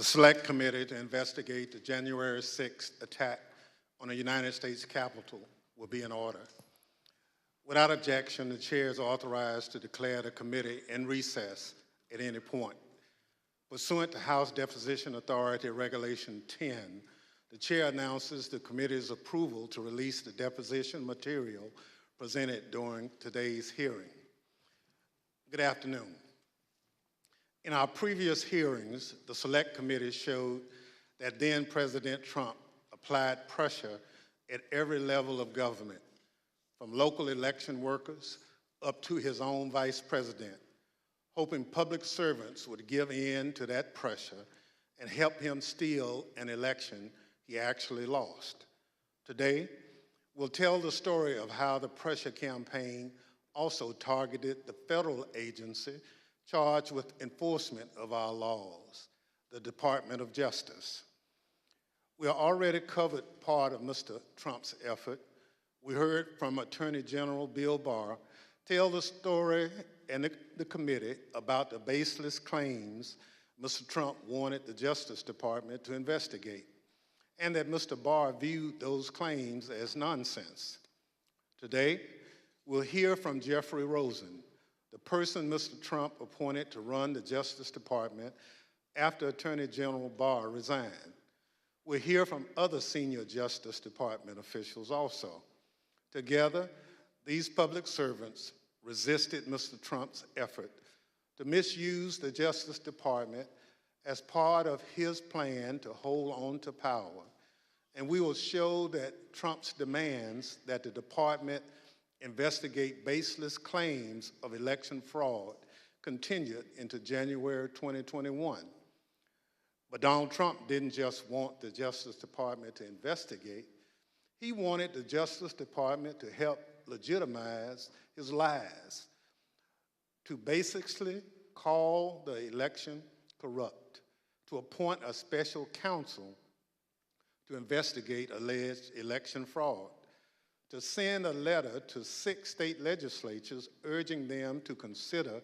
The Select Committee to investigate the January 6th attack on the United States Capitol will be in order. Without objection, the chair is authorized to declare the committee in recess at any point. Pursuant to House Deposition Authority Regulation 10, the chair announces the committee's approval to release the deposition material presented during today's hearing. Good afternoon. In our previous hearings, the Select Committee showed that then President Trump applied pressure at every level of government, from local election workers up to his own vice president, hoping public servants would give in to that pressure and help him steal an election he actually lost. Today, we'll tell the story of how the pressure campaign also targeted the federal agency charged with enforcement of our laws, the Department of Justice. We have already covered part of Mr. Trump's effort. We heard from Attorney General Bill Barr tell the story and the committee about the baseless claims Mr. Trump wanted the Justice Department to investigate, and that Mr. Barr viewed those claims as nonsense. Today, we'll hear from Jeffrey Rosen, the person Mr. Trump appointed to run the Justice Department after Attorney General Barr resigned. We'll hear from other senior Justice Department officials also. Together, these public servants resisted Mr. Trump's effort to misuse the Justice Department as part of his plan to hold on to power. And we will show that Trump's demands that the department investigate baseless claims of election fraud continued into January 2021. But Donald Trump didn't just want the Justice Department to investigate. He wanted the Justice Department to help legitimize his lies, to basically call the election corrupt, to appoint a special counsel to investigate alleged election fraud, to send a letter to 6 state legislatures urging them to consider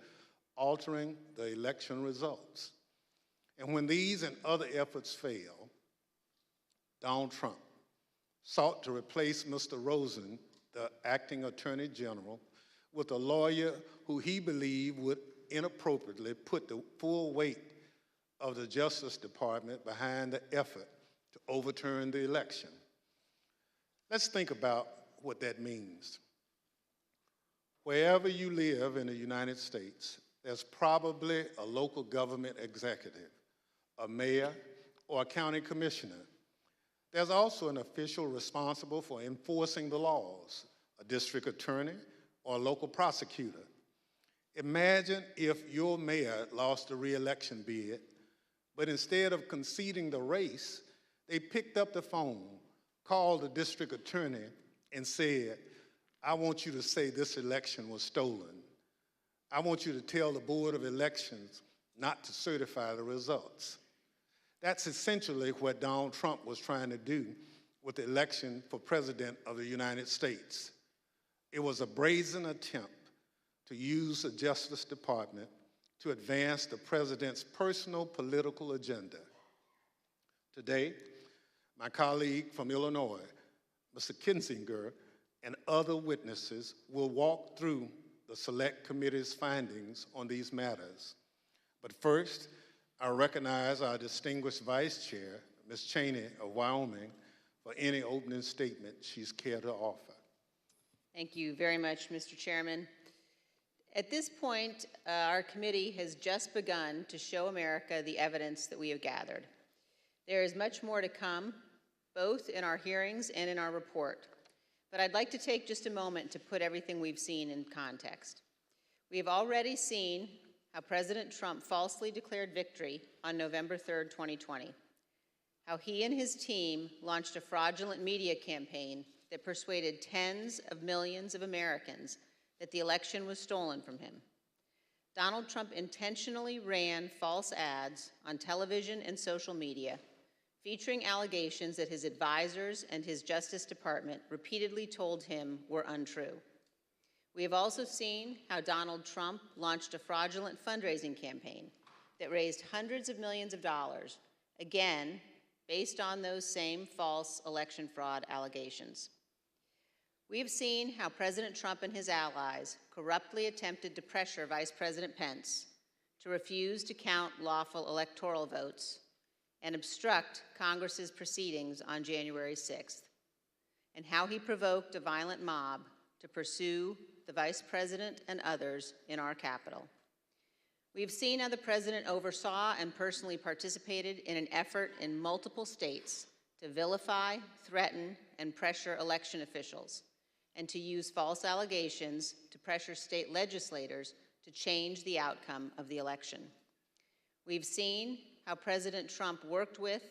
altering the election results. And when these and other efforts failed, Donald Trump sought to replace Mr. Rosen, the acting Attorney General, with a lawyer who he believed would inappropriately put the full weight of the Justice Department behind the effort to overturn the election. Let's think about what that means. Wherever you live in the United States, there's probably a local government executive, a mayor, or a county commissioner. There's also an official responsible for enforcing the laws, a district attorney or a local prosecutor. Imagine if your mayor lost a re-election bid, but instead of conceding the race, they picked up the phone, called the district attorney, and said, I want you to say this election was stolen. I want you to tell the Board of Elections not to certify the results. That's essentially what Donald Trump was trying to do with the election for President of the United States. It was a brazen attempt to use the Justice Department to advance the president's personal political agenda. Today, my colleague from Illinois, Mr. Kinzinger, and other witnesses will walk through the Select Committee's findings on these matters. But first, I recognize our distinguished Vice Chair, Ms. Cheney of Wyoming, for any opening statement she's cared to offer. Thank you very much, Mr. Chairman. At this point, our committee has just begun to show America the evidence that we have gathered. There is much more to come, both in our hearings and in our report. But I'd like to take just a moment to put everything we've seen in context. We have already seen how President Trump falsely declared victory on November 3rd, 2020, how he and his team launched a fraudulent media campaign that persuaded tens of millions of Americans that the election was stolen from him. Donald Trump intentionally ran false ads on television and social media, featuring allegations that his advisors and his Justice Department repeatedly told him were untrue. We have also seen how Donald Trump launched a fraudulent fundraising campaign that raised hundreds of millions of dollars again, based on those same false election fraud allegations. We have seen how President Trump and his allies corruptly attempted to pressure Vice President Pence to refuse to count lawful electoral votes and obstruct Congress's proceedings on January 6th, and how he provoked a violent mob to pursue the Vice President and others in our Capitol. We've seen how the President oversaw and personally participated in an effort in multiple states to vilify, threaten, and pressure election officials, and to use false allegations to pressure state legislators to change the outcome of the election. We've seen how President Trump worked with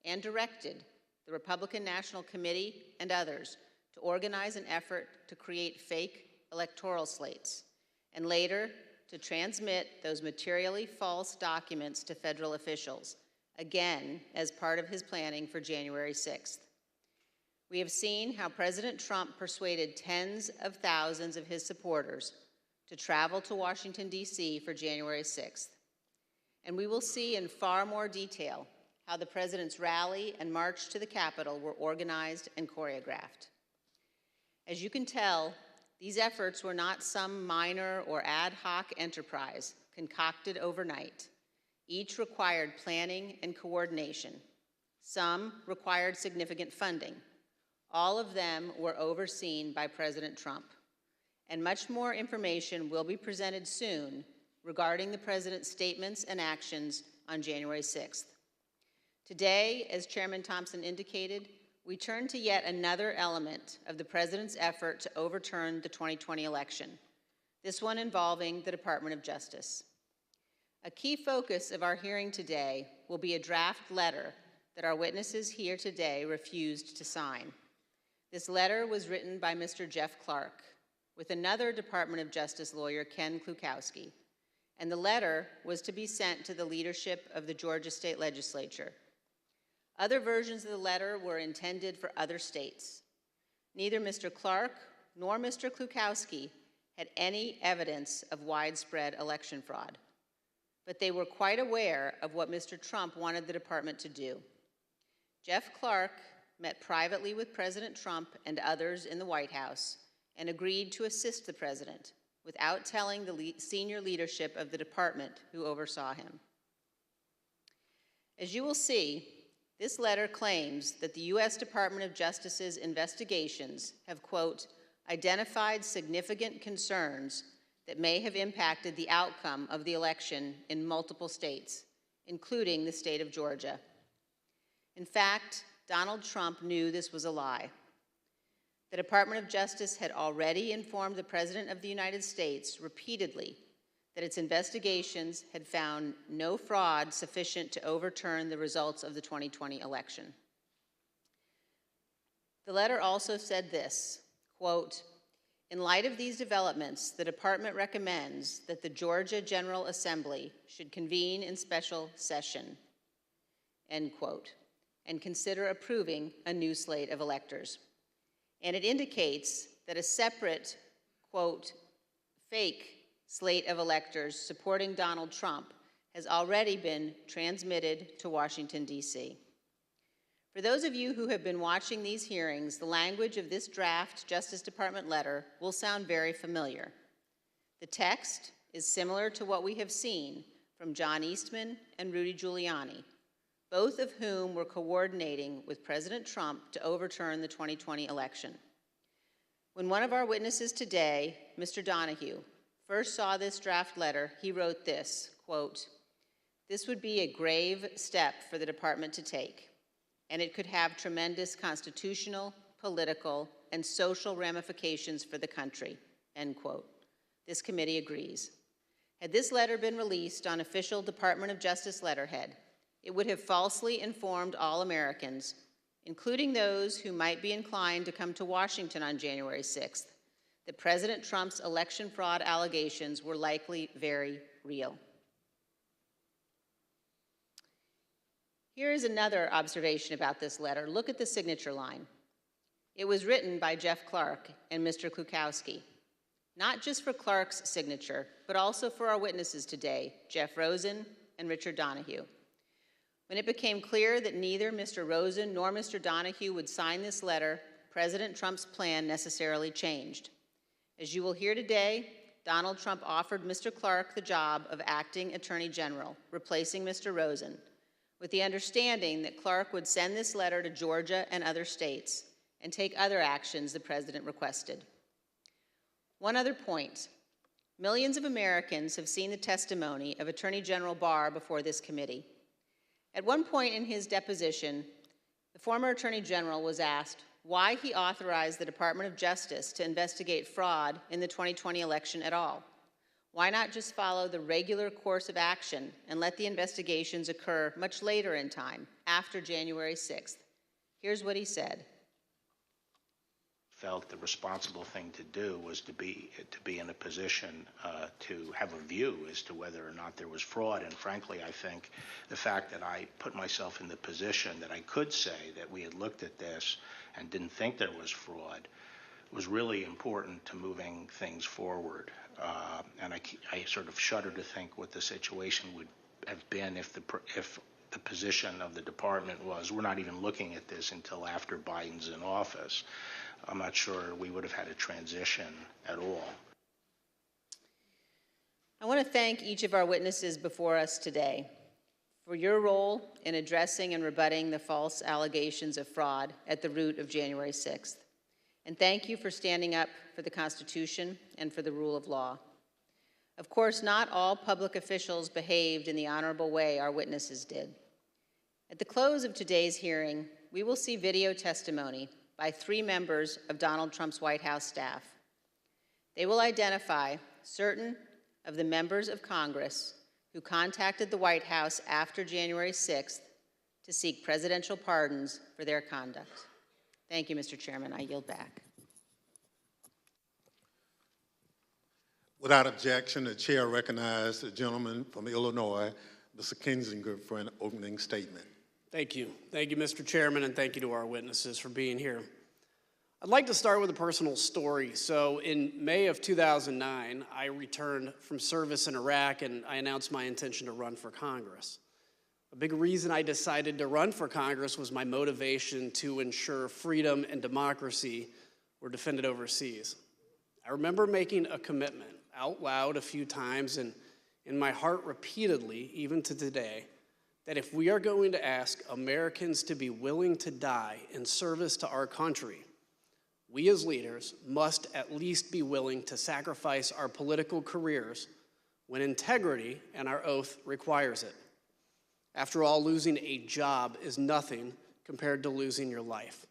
and directed the Republican National Committee and others to organize an effort to create fake electoral slates, and later to transmit those materially false documents to federal officials, again as part of his planning for January 6th. We have seen how President Trump persuaded tens of thousands of his supporters to travel to Washington, D.C. for January 6th. And we will see in far more detail how the President's rally and march to the Capitol were organized and choreographed. As you can tell, these efforts were not some minor or ad hoc enterprise concocted overnight. Each required planning and coordination. Some required significant funding. All of them were overseen by President Trump. And much more information will be presented soon regarding the President's statements and actions on January 6th. Today, as Chairman Thompson indicated, we turn to yet another element of the President's effort to overturn the 2020 election, this one involving the Department of Justice. A key focus of our hearing today will be a draft letter that our witnesses here today refused to sign. This letter was written by Mr. Jeff Clark with another Department of Justice lawyer, Ken Klukowski, and the letter was to be sent to the leadership of the Georgia State Legislature. Other versions of the letter were intended for other states. Neither Mr. Clark nor Mr. Klukowski had any evidence of widespread election fraud, but they were quite aware of what Mr. Trump wanted the department to do. Jeff Clark met privately with President Trump and others in the White House and agreed to assist the president without telling the senior leadership of the department who oversaw him. As you will see, this letter claims that the U.S. Department of Justice's investigations have, quote, identified significant concerns that may have impacted the outcome of the election in multiple states, including the state of Georgia. In fact, Donald Trump knew this was a lie. The Department of Justice had already informed the President of the United States repeatedly that its investigations had found no fraud sufficient to overturn the results of the 2020 election. The letter also said this, quote, in light of these developments, the department recommends that the Georgia General Assembly should convene in special session, end quote, and consider approving a new slate of electors. And it indicates that a separate, quote, fake slate of electors supporting Donald Trump has already been transmitted to Washington, D.C. For those of you who have been watching these hearings, the language of this draft Justice Department letter will sound very familiar. The text is similar to what we have seen from John Eastman and Rudy Giuliani, both of whom were coordinating with President Trump to overturn the 2020 election. When one of our witnesses today, Mr. Donahue, first saw this draft letter, he wrote this, quote, this would be a grave step for the department to take, and it could have tremendous constitutional, political, and social ramifications for the country, end quote. This committee agrees. Had this letter been released on official Department of Justice letterhead, it would have falsely informed all Americans, including those who might be inclined to come to Washington on January 6th, that President Trump's election fraud allegations were likely very real. Here is another observation about this letter. Look at the signature line. It was written by Jeff Clark and Mr. Klukowski, not just for Clark's signature, but also for our witnesses today, Jeff Rosen and Richard Donahue. When it became clear that neither Mr. Rosen nor Mr. Donahue would sign this letter, President Trump's plan necessarily changed. As you will hear today, Donald Trump offered Mr. Clark the job of acting Attorney General, replacing Mr. Rosen, with the understanding that Clark would send this letter to Georgia and other states and take other actions the President requested. One other point. Millions of Americans have seen the testimony of Attorney General Barr before this committee. At one point in his deposition, the former Attorney General was asked why he authorized the Department of Justice to investigate fraud in the 2020 election at all. Why not just follow the regular course of action and let the investigations occur much later in time, after January 6th? Here's what he said. Felt the responsible thing to do was to be in a position to have a view as to whether or not there was fraud. And frankly, I think the fact that I put myself in the position that I could say that we had looked at this and didn't think there was fraud was really important to moving things forward. And I sort of shudder to think what the situation would have been if the position of the department was, we're not even looking at this until after Biden's in office. I'm not sure we would have had a transition at all. I want to thank each of our witnesses before us today for your role in addressing and rebutting the false allegations of fraud at the root of January 6th. And thank you for standing up for the Constitution and for the rule of law. Of course, not all public officials behaved in the honorable way our witnesses did. At the close of today's hearing, we will see video testimony by 3 members of Donald Trump's White House staff. They will identify certain of the members of Congress who contacted the White House after January 6th to seek presidential pardons for their conduct. Thank you, Mr. Chairman. I yield back. Without objection, the chair recognizes the gentleman from Illinois, Mr. Kinzinger, for an opening statement. Thank you. Thank you, Mr. Chairman, and thank you to our witnesses for being here. I'd like to start with a personal story. So in May of 2009, I returned from service in Iraq, and I announced my intention to run for Congress. A big reason I decided to run for Congress was my motivation to ensure freedom and democracy were defended overseas. I remember making a commitment out loud a few times and in my heart repeatedly, even to today, that if we are going to ask Americans to be willing to die in service to our country, we as leaders must at least be willing to sacrifice our political careers when integrity and our oath requires it. After all, losing a job is nothing compared to losing your life.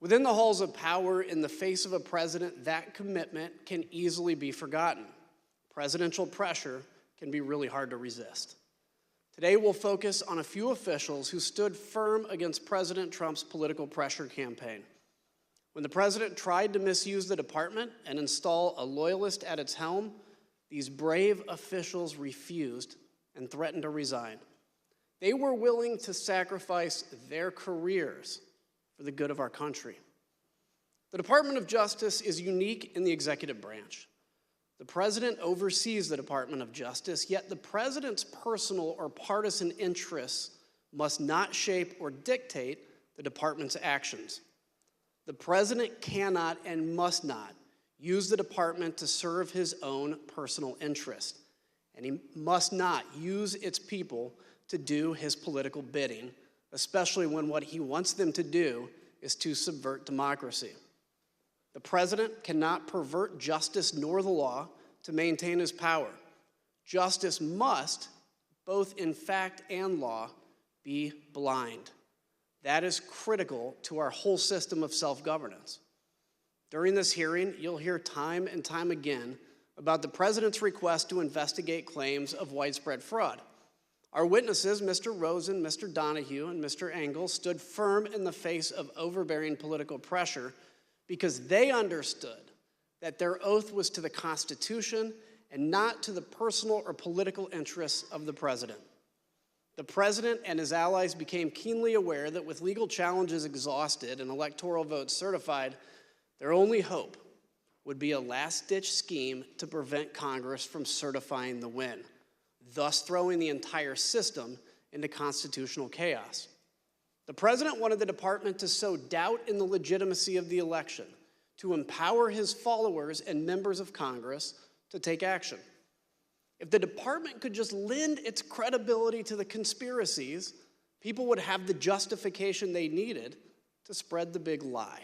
Within the halls of power, in the face of a president, that commitment can easily be forgotten. Presidential pressure can be really hard to resist. Today, we'll focus on a few officials who stood firm against President Trump's political pressure campaign. When the president tried to misuse the department and install a loyalist at its helm, these brave officials refused and threatened to resign. They were willing to sacrifice their careers for the good of our country. The Department of Justice is unique in the executive branch. The president oversees the Department of Justice, yet the president's personal or partisan interests must not shape or dictate the department's actions. The president cannot and must not use the department to serve his own personal interest, and he must not use its people to do his political bidding, especially when what he wants them to do is to subvert democracy. The president cannot pervert justice nor the law to maintain his power. Justice must, both in fact and law, be blind. That is critical to our whole system of self-governance. During this hearing, you'll hear time and time again about the president's request to investigate claims of widespread fraud. Our witnesses, Mr. Rosen, Mr. Donahue, and Mr. Engel, stood firm in the face of overbearing political pressure because they understood that their oath was to the Constitution and not to the personal or political interests of the president. The president and his allies became keenly aware that with legal challenges exhausted and electoral votes certified, their only hope would be a last-ditch scheme to prevent Congress from certifying the win, thus throwing the entire system into constitutional chaos. The president wanted the department to sow doubt in the legitimacy of the election, to empower his followers and members of Congress to take action. If the department could just lend its credibility to the conspiracies, people would have the justification they needed to spread the big lie.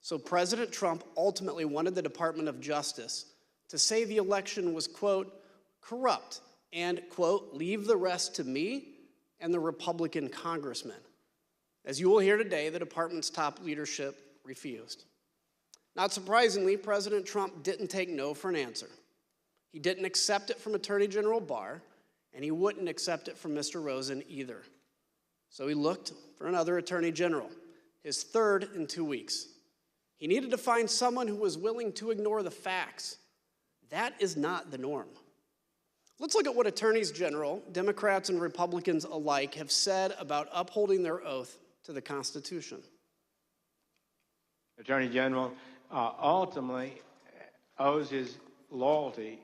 So President Trump ultimately wanted the Department of Justice to say the election was, quote, corrupt, and, quote, leave the rest to me and the Republican congressmen. As you will hear today, the department's top leadership refused. Not surprisingly, President Trump didn't take no for an answer. He didn't accept it from Attorney General Barr, and he wouldn't accept it from Mr. Rosen either. So he looked for another Attorney General, his third in 2 weeks. He needed to find someone who was willing to ignore the facts. That is not the norm. Let's look at what attorneys general, Democrats and Republicans alike, have said about upholding their oath to the Constitution. Attorney General ultimately owes his loyalty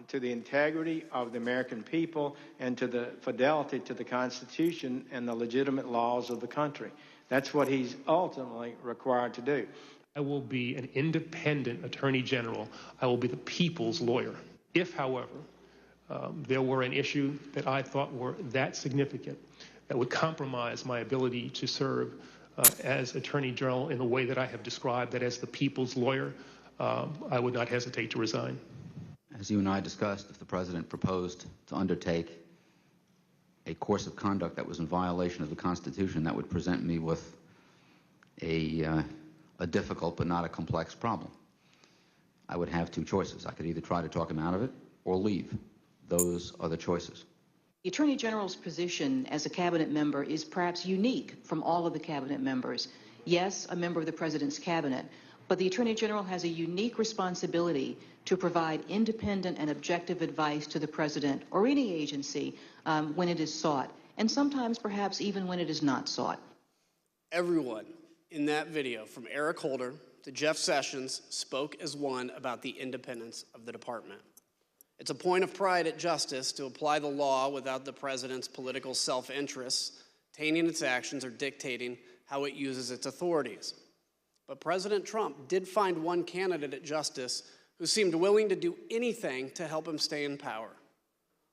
to the integrity of the American people and to the fidelity to the Constitution and the legitimate laws of the country. That's what he's ultimately required to do. I will be an independent attorney general. I will be the people's lawyer. If, however, there were an issue that I thought were that significant that would compromise my ability to serve as Attorney General in the way that I have described, that as the people's lawyer, I would not hesitate to resign. As you and I discussed, if the President proposed to undertake a course of conduct that was in violation of the Constitution, that would present me with a difficult but not a complex problem. I would have two choices. I could either try to talk him out of it or leave. Those are the choices. The Attorney General's position as a cabinet member is perhaps unique from all of the cabinet members. Yes, a member of the President's cabinet, but the Attorney General has a unique responsibility to provide independent and objective advice to the President or any agency when it is sought, and sometimes perhaps even when it is not sought. Everyone in that video, from Eric Holder to Jeff Sessions, spoke as one about the independence of the department. It's a point of pride at Justice to apply the law without the president's political self-interests tainting its actions or dictating how it uses its authorities. But President Trump did find one candidate at Justice who seemed willing to do anything to help him stay in power.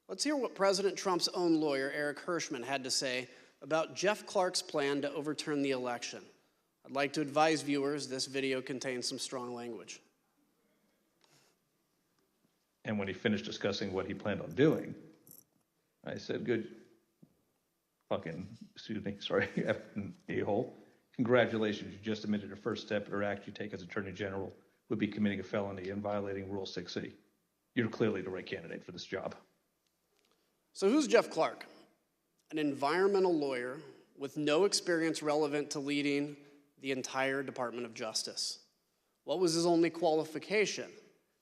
Let's hear what President Trump's own lawyer, Eric Hirschman, had to say about Jeff Clark's plan to overturn the election. I'd like to advise viewers this video contains some strong language. And when he finished discussing what he planned on doing, I said, good fucking, a-hole. Congratulations, you just admitted a first step or act you take as Attorney General would be committing a felony and violating Rule 6C. You're clearly the right candidate for this job. So who's Jeff Clark? An environmental lawyer with no experience relevant to leading the entire Department of Justice. What was his only qualification?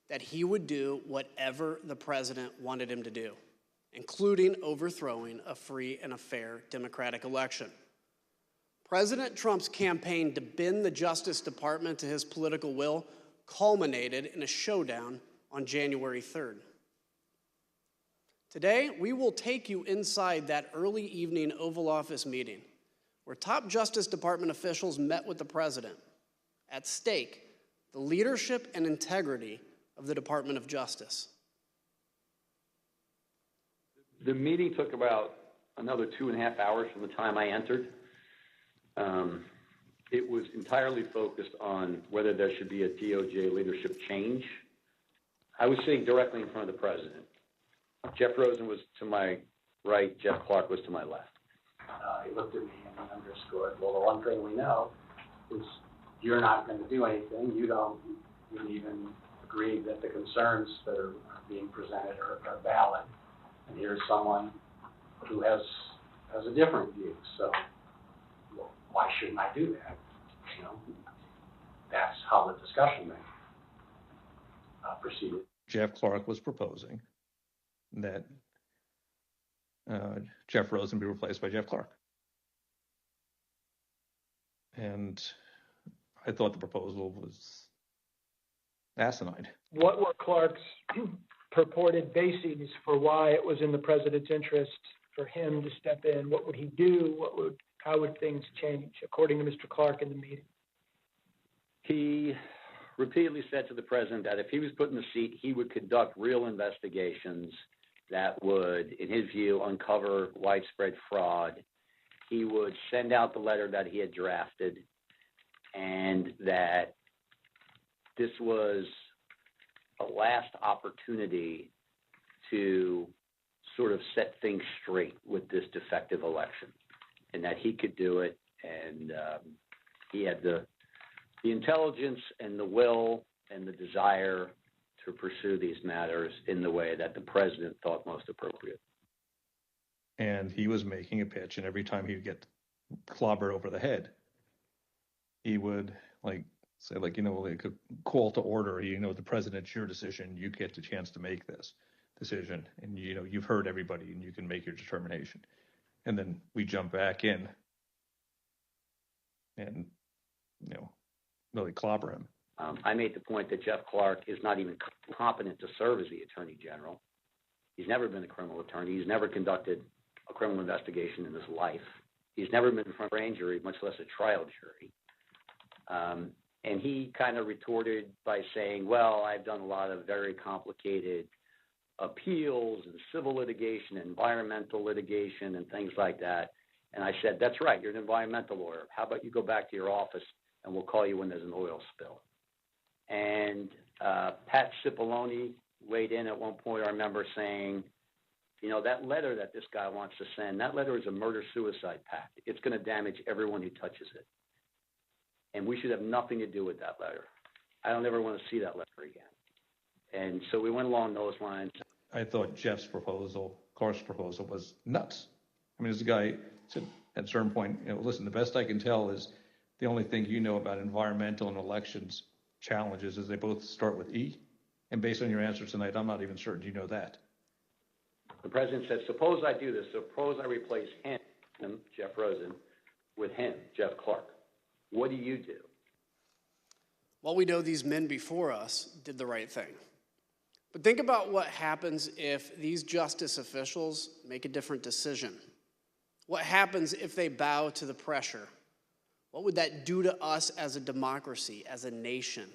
That he would do whatever the president wanted him to do, including overthrowing a free and a fair democratic election. President Trump's campaign to bend the Justice Department to his political will culminated in a showdown on January 3rd. Today, we will take you inside that early evening Oval Office meeting where top Justice Department officials met with the president. At stake, the leadership and integrity of the Department of Justice. The meeting took about another 2.5 hours from the time I entered. It was entirely focused on whether there should be a DOJ leadership change. I was sitting directly in front of the president. Jeff Rosen was to my right, Jeff Clark was to my left. He looked at me and he underscored, well, the one thing we know is you're not going to do anything. You don't even agree that the concerns that are being presented are valid. And here's someone who has a different view. So well, why shouldn't I do that? You know, that's how the discussion then proceeded. Jeff Clark was proposing that Jeff Rosen be replaced by Jeff Clark. And I thought the proposal was asinine. What were Clark's purported bases for why it was in the president's interest for him to step in? What would he do? How would things change, according to Mr. Clark in the meeting? He repeatedly said to the president that if he was put in the seat, he would conduct real investigations that would, in his view, uncover widespread fraud. He would send out the letter that he had drafted, and that this was a last opportunity to sort of set things straight with this defective election, and that he could do it, and he had the intelligence and the will and the desire to pursue these matters in the way that the president thought most appropriate. And he was making a pitch, and every time he'd get clobbered over the head, he would say, like a call to order. The president, it's your decision. You get the chance to make this decision, and you've heard everybody, and you can make your determination. And then we jump back in, and really clobber him. I made the point that Jeff Clark is not even competent to serve as the Attorney General. He's never been a criminal attorney. He's never conducted a criminal investigation in his life. He's never been in front of a grand jury, much less a trial jury. And he kind of retorted by saying, well, I've done a lot of very complicated appeals and civil litigation, environmental litigation, and things like that. And I said, that's right, you're an environmental lawyer. How about you go back to your office and we'll call you when there's an oil spill. And Pat Cipollone weighed in at one point, I remember saying, that letter that this guy wants to send, that letter is a murder-suicide pact. It's going to damage everyone who touches it. And we should have nothing to do with that letter. I don't ever want to see that letter again. And so we went along those lines. I thought Jeff's proposal, Clark's proposal, was nuts. I mean, this guy said at a certain point, listen, the best I can tell is the only thing you know about environmental and elections challenges is they both start with E. And based on your answer tonight, I'm not even certain you know that. The president said, suppose I do this. Suppose I replace him, Jeff Rosen, with him, Jeff Clark. What do you do? Well, we know these men before us did the right thing. But think about what happens if these justice officials make a different decision. What happens if they bow to the pressure? What would that do to us as a democracy, as a nation?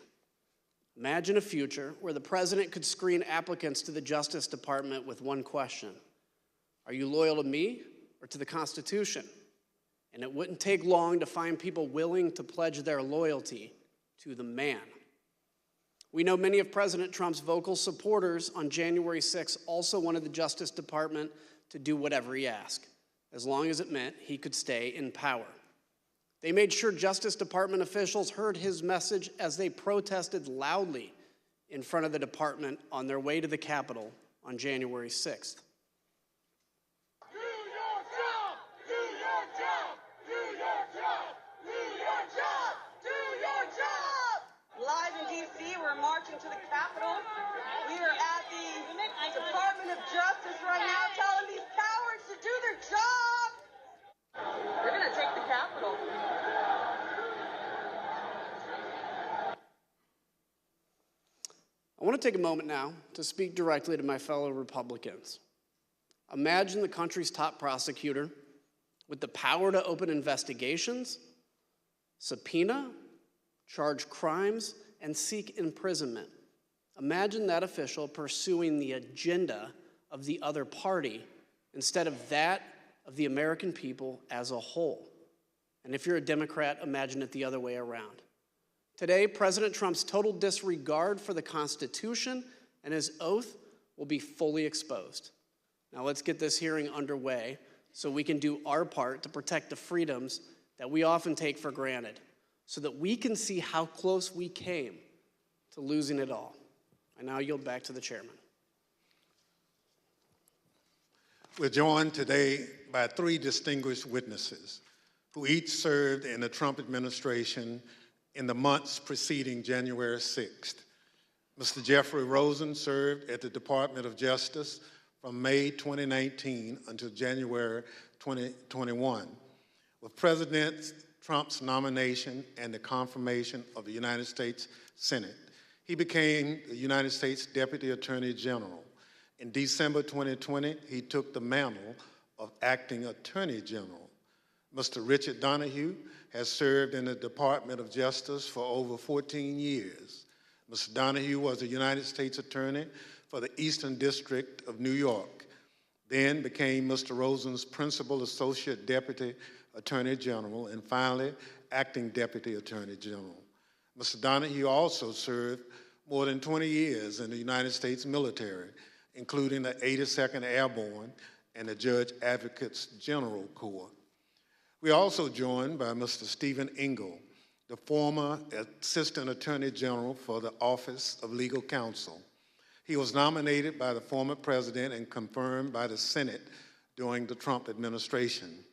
Imagine a future where the president could screen applicants to the Justice Department with one question. Are you loyal to me or to the Constitution? And it wouldn't take long to find people willing to pledge their loyalty to the man. We know many of President Trump's vocal supporters on January 6th also wanted the Justice Department to do whatever he asked, as long as it meant he could stay in power. They made sure Justice Department officials heard his message as they protested loudly in front of the department on their way to the Capitol on January 6th. Do your job! Do your job! Do your job! Do your job! Do your job! Live in D.C., we're marching to the Capitol. We are at the Department of Justice right now telling these cowards to do their job. We're going to take the Capitol. I want to take a moment now to speak directly to my fellow Republicans. Imagine the country's top prosecutor with the power to open investigations, subpoena, charge crimes, and seek imprisonment. Imagine that official pursuing the agenda of the other party instead of that of the American people as a whole. And if you're a Democrat, imagine it the other way around. Today, President Trump's total disregard for the Constitution and his oath will be fully exposed. Now let's get this hearing underway so we can do our part to protect the freedoms that we often take for granted, so that we can see how close we came to losing it all. I now yield back to the chairman. We're joined today by three distinguished witnesses who each served in the Trump administration in the months preceding January 6th. Mr. Jeffrey Rosen served at the Department of Justice from May 2019 until January 2021. With President Trump's nomination and the confirmation of the United States Senate, he became the United States Deputy Attorney General. In December 2020, he took the mantle of Acting Attorney General. Mr. Richard Donahue has served in the Department of Justice for over 14 years. Mr. Donahue was a United States Attorney for the Eastern District of New York, then became Mr. Rosen's Principal Associate Deputy Attorney General, and finally, Acting Deputy Attorney General. Mr. Donahue also served more than 20 years in the United States military, including the 82nd Airborne and the Judge Advocates General Corps. We are also joined by Mr. Stephen Engel, the former Assistant Attorney General for the Office of Legal Counsel. He was nominated by the former president and confirmed by the Senate during the Trump administration.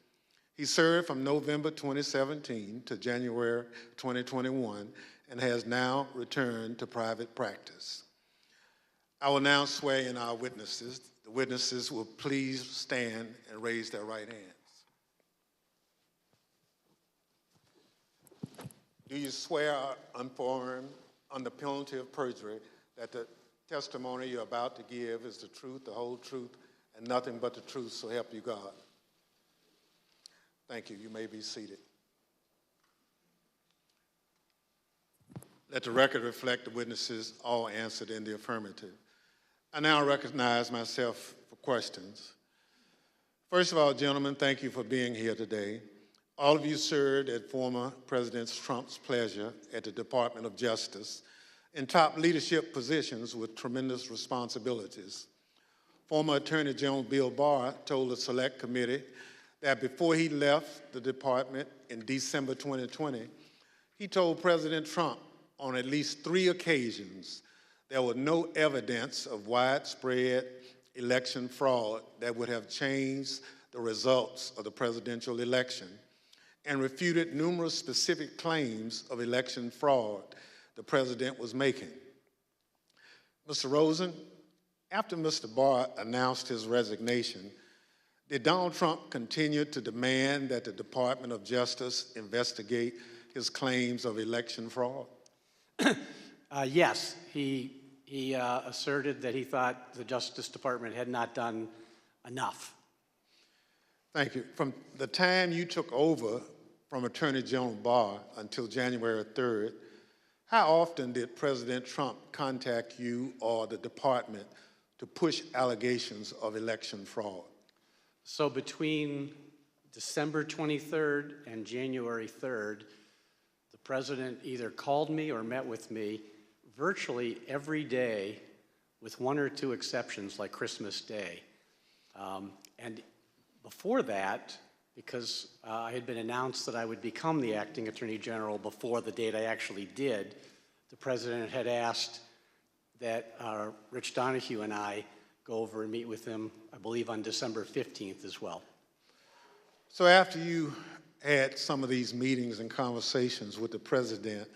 He served from November 2017 to January 2021 and has now returned to private practice. I will now swear in our witnesses. The witnesses will please stand and raise their right hands. Do you swear unaffirmed under penalty of perjury that the testimony you're about to give is the truth, the whole truth, and nothing but the truth, so help you God? Thank you. You may be seated. Let the record reflect the witnesses all answered in the affirmative. I now recognize myself for questions. First of all, gentlemen, thank you for being here today. All of you served at former President Trump's pleasure at the Department of Justice in top leadership positions with tremendous responsibilities. Former Attorney General Bill Barr told the Select Committee that before he left the department in December 2020, he told President Trump on at least 3 occasions there was no evidence of widespread election fraud that would have changed the results of the presidential election, and refuted numerous specific claims of election fraud the president was making. Mr. Rosen, after Mr. Barr announced his resignation, did Donald Trump continue to demand that the Department of Justice investigate his claims of election fraud? Yes, he asserted that he thought the Justice Department had not done enough. Thank you. From the time you took over from Attorney General Barr until January 3rd, how often did President Trump contact you or the department to push allegations of election fraud? So between December 23rd and January 3rd, the president either called me or met with me virtually every day, with 1 or 2 exceptions like Christmas Day. And before that, because I had been announced that I would become the acting attorney general before the date I actually did, the president had asked that Rich Donahue and I go over and meet with him, I believe, on December 15th as well. So after you had some of these meetings and conversations with the president,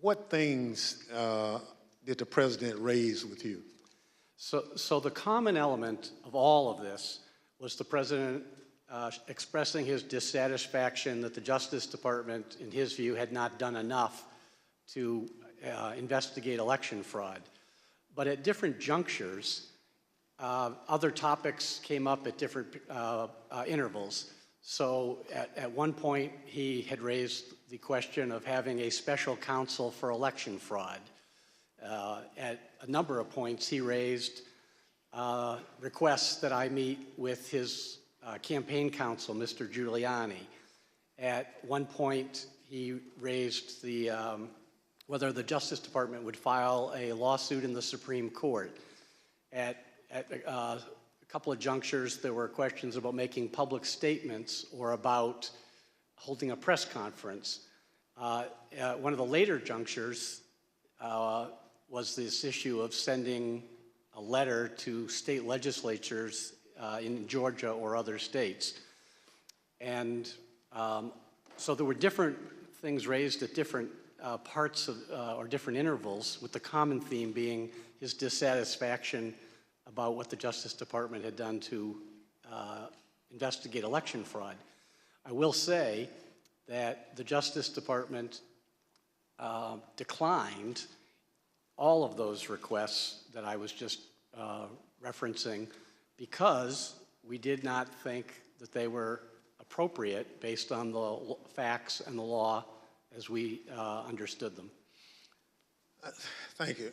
what things did the president raise with you? So the common element of all of this was the president expressing his dissatisfaction that the Justice Department, in his view, had not done enough to investigate election fraud. But at different junctures, other topics came up at different intervals. So at one point, he had raised the question of having a special counsel for election fraud. At a number of points, he raised requests that I meet with his campaign counsel, Mr. Giuliani. At one point, he raised the whether the Justice Department would file a lawsuit in the Supreme Court. At a couple of junctures, there were questions about making public statements or about holding a press conference. One of the later junctures was this issue of sending a letter to state legislatures in Georgia or other states. And so there were different things raised at different parts of, or different intervals, with the common theme being his dissatisfaction about what the Justice Department had done to investigate election fraud. I will say that the Justice Department declined all of those requests that I was just referencing, because We did not think that they were appropriate based on the facts and the law as we understood them. Thank you.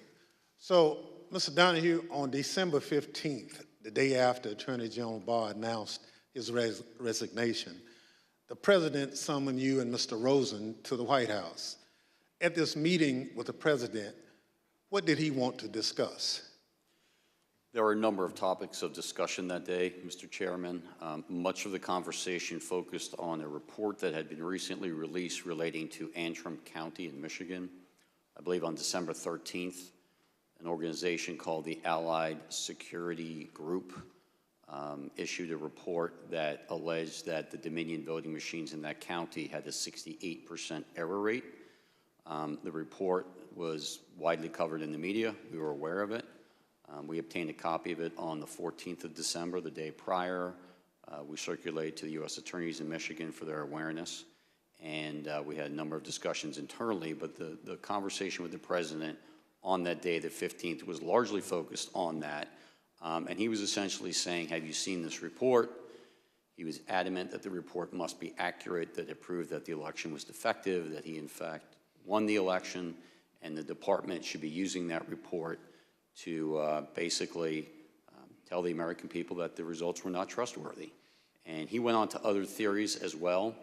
So, Mr. Donahue, on December 15th, the day after Attorney General Barr announced his resignation, the President summoned you and Mr. Rosen to the White House. At this meeting with the President, what did he want to discuss? There were a number of topics of discussion that day, Mr. Chairman. Much of the conversation focused on a report that had been recently released relating to Antrim County in Michigan. I believe on December 13th, an organization called the Allied Security Group issued a report that alleged that the Dominion voting machines in that county had a 68% error rate. The report was widely covered in the media. We were aware of it. We obtained a copy of it on the 14th of December, the day prior. We circulated to the U.S. attorneys in Michigan for their awareness, and we had a number of discussions internally, but the conversation with the President on that day, the 15th, was largely focused on that. And he was essentially saying, have you seen this report? He was adamant that the report must be accurate, that it proved that the election was defective, that he in fact won the election, and the department should be using that report to basically tell the American people that the results were not trustworthy. And he went on to other theories as well,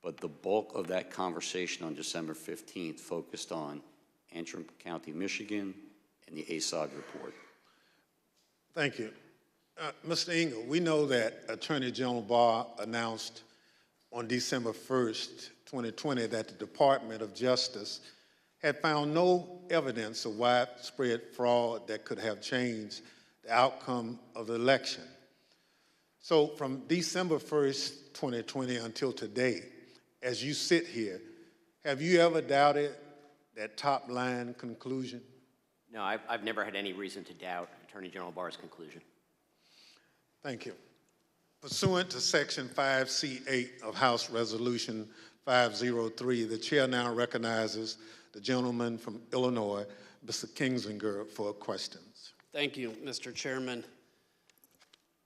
but the bulk of that conversation on December 15th focused on Antrim County, Michigan, and the ASOG report. Thank you. Mr. Engel, we know that Attorney General Barr announced on December 1st, 2020, that the Department of Justice had found no evidence of widespread fraud that could have changed the outcome of the election. So from December 1st, 2020 until today, as you sit here, have you ever doubted that top-line conclusion? No, I've never had any reason to doubt Attorney General Barr's conclusion. Thank you. Pursuant to Section 5C8 of House Resolution 503, the chair now recognizes the gentleman from Illinois, Mr. Kinzinger, for questions. Thank you, Mr. Chairman.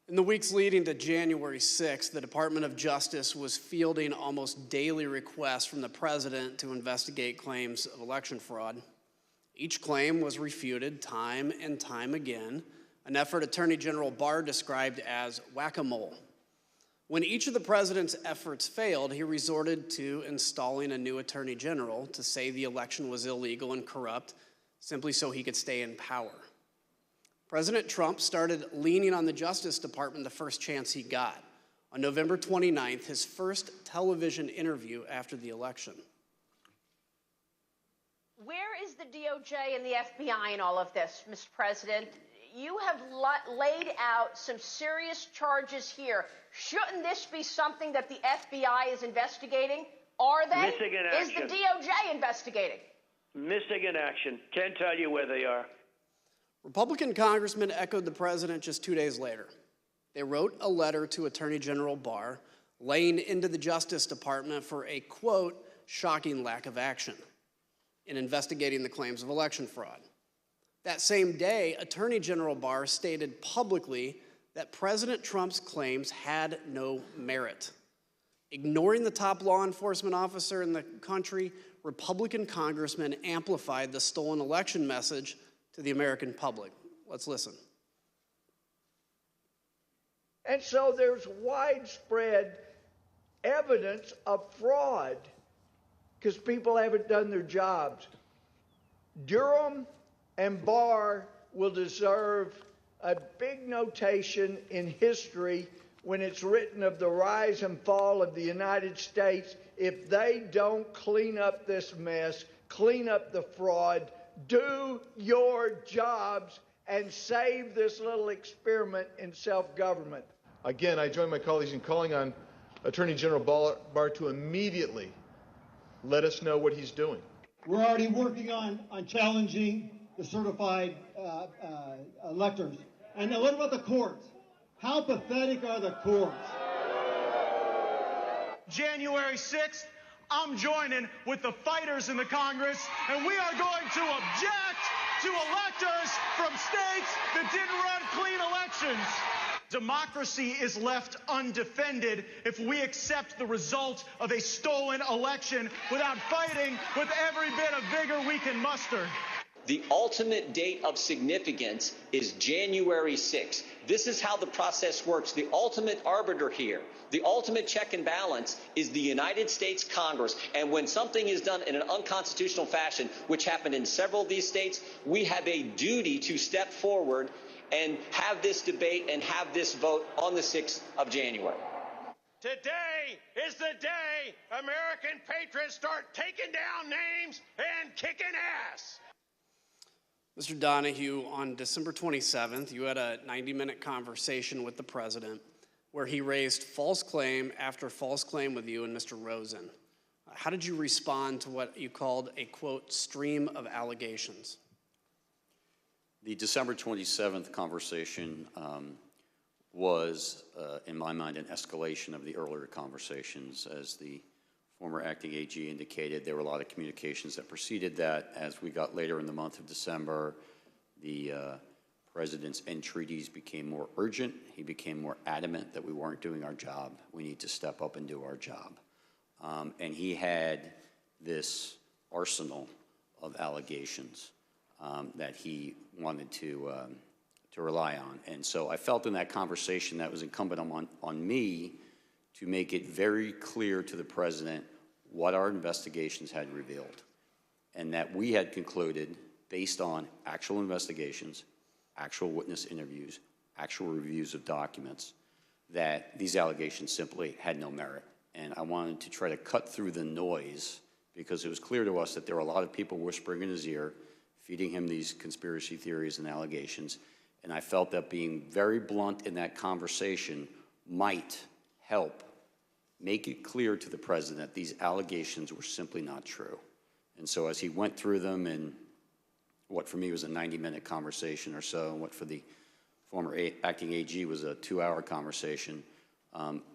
In the weeks leading to January 6th, the Department of Justice was fielding almost daily requests from the President to investigate claims of election fraud. Each claim was refuted time and time again, an effort Attorney General Barr described as whack-a-mole. When each of the President's efforts failed, he resorted to installing a new Attorney General to say the election was illegal and corrupt, simply so he could stay in power. President Trump started leaning on the Justice Department the first chance he got. On November 29th, his first television interview after the election. Where is the DOJ and the FBI in all of this, Mr. President? You have laid out some serious charges here. Shouldn't this be something that the FBI is investigating? Are they? Missing in action. Is the DOJ investigating? Missing in action. Can't tell you where they are. Republican congressmen echoed the President just 2 days later. They wrote a letter to Attorney General Barr laying into the Justice Department for a, quote, shocking lack of action in investigating the claims of election fraud. That same day, Attorney General Barr stated publicly that President Trump's claims had no merit. Ignoring the top law enforcement officer in the country, Republican congressmen amplified the stolen election message to the American public. Let's listen. And so there's widespread evidence of fraud because people haven't done their jobs. Durham and Barr will deserve a big notation in history when it's written of the rise and fall of the United States if they don't clean up this mess, clean up the fraud, do your jobs, and save this little experiment in self-government. Again, I join my colleagues in calling on Attorney General Barr to immediately let us know what he's doing. We're already working on challenging the certified electors. And now what about the courts? How pathetic are the courts? January 6th, I'm joining with the fighters in the Congress, and we are going to object to electors from states that didn't run clean elections. democracy is left undefended if we accept the result of a stolen election without fighting with every bit of vigor we can muster. The ultimate date of significance is January 6th. This is how the process works. The ultimate arbiter here, the ultimate check and balance is the United States Congress. And when something is done in an unconstitutional fashion, which happened in several of these states, we have a duty to step forward and have this debate and have this vote on the 6th of January. Today is the day American patriots start taking down names and kicking ass. Mr. Donahue, on December 27th, you had a 90-minute conversation with the president where he raised false claim after false claim with you and Mr. Rosen. How did you respond to what you called a, quote, stream of allegations? The December 27th conversation was, in my mind, an escalation of the earlier conversations. As the former acting AG indicated, there were a lot of communications that preceded that. As we got later in the month of December, the president's entreaties became more urgent. He became more adamant that we weren't doing our job. We need to step up and do our job. And he had this arsenal of allegations that he wanted to rely on. And so I felt in that conversation that was incumbent on me to make it very clear to the president what our investigations had revealed, and that we had concluded, based on actual investigations, actual witness interviews, actual reviews of documents, that these allegations simply had no merit. And I wanted to try to cut through the noise, because it was clear to us that there were a lot of people whispering in his ear, feeding him these conspiracy theories and allegations. And I felt that being very blunt in that conversation might help make it clear to the president that these allegations were simply not true. And so as he went through them in what for me was a 90-minute conversation or so, and what for the former acting AG was a 2-hour conversation,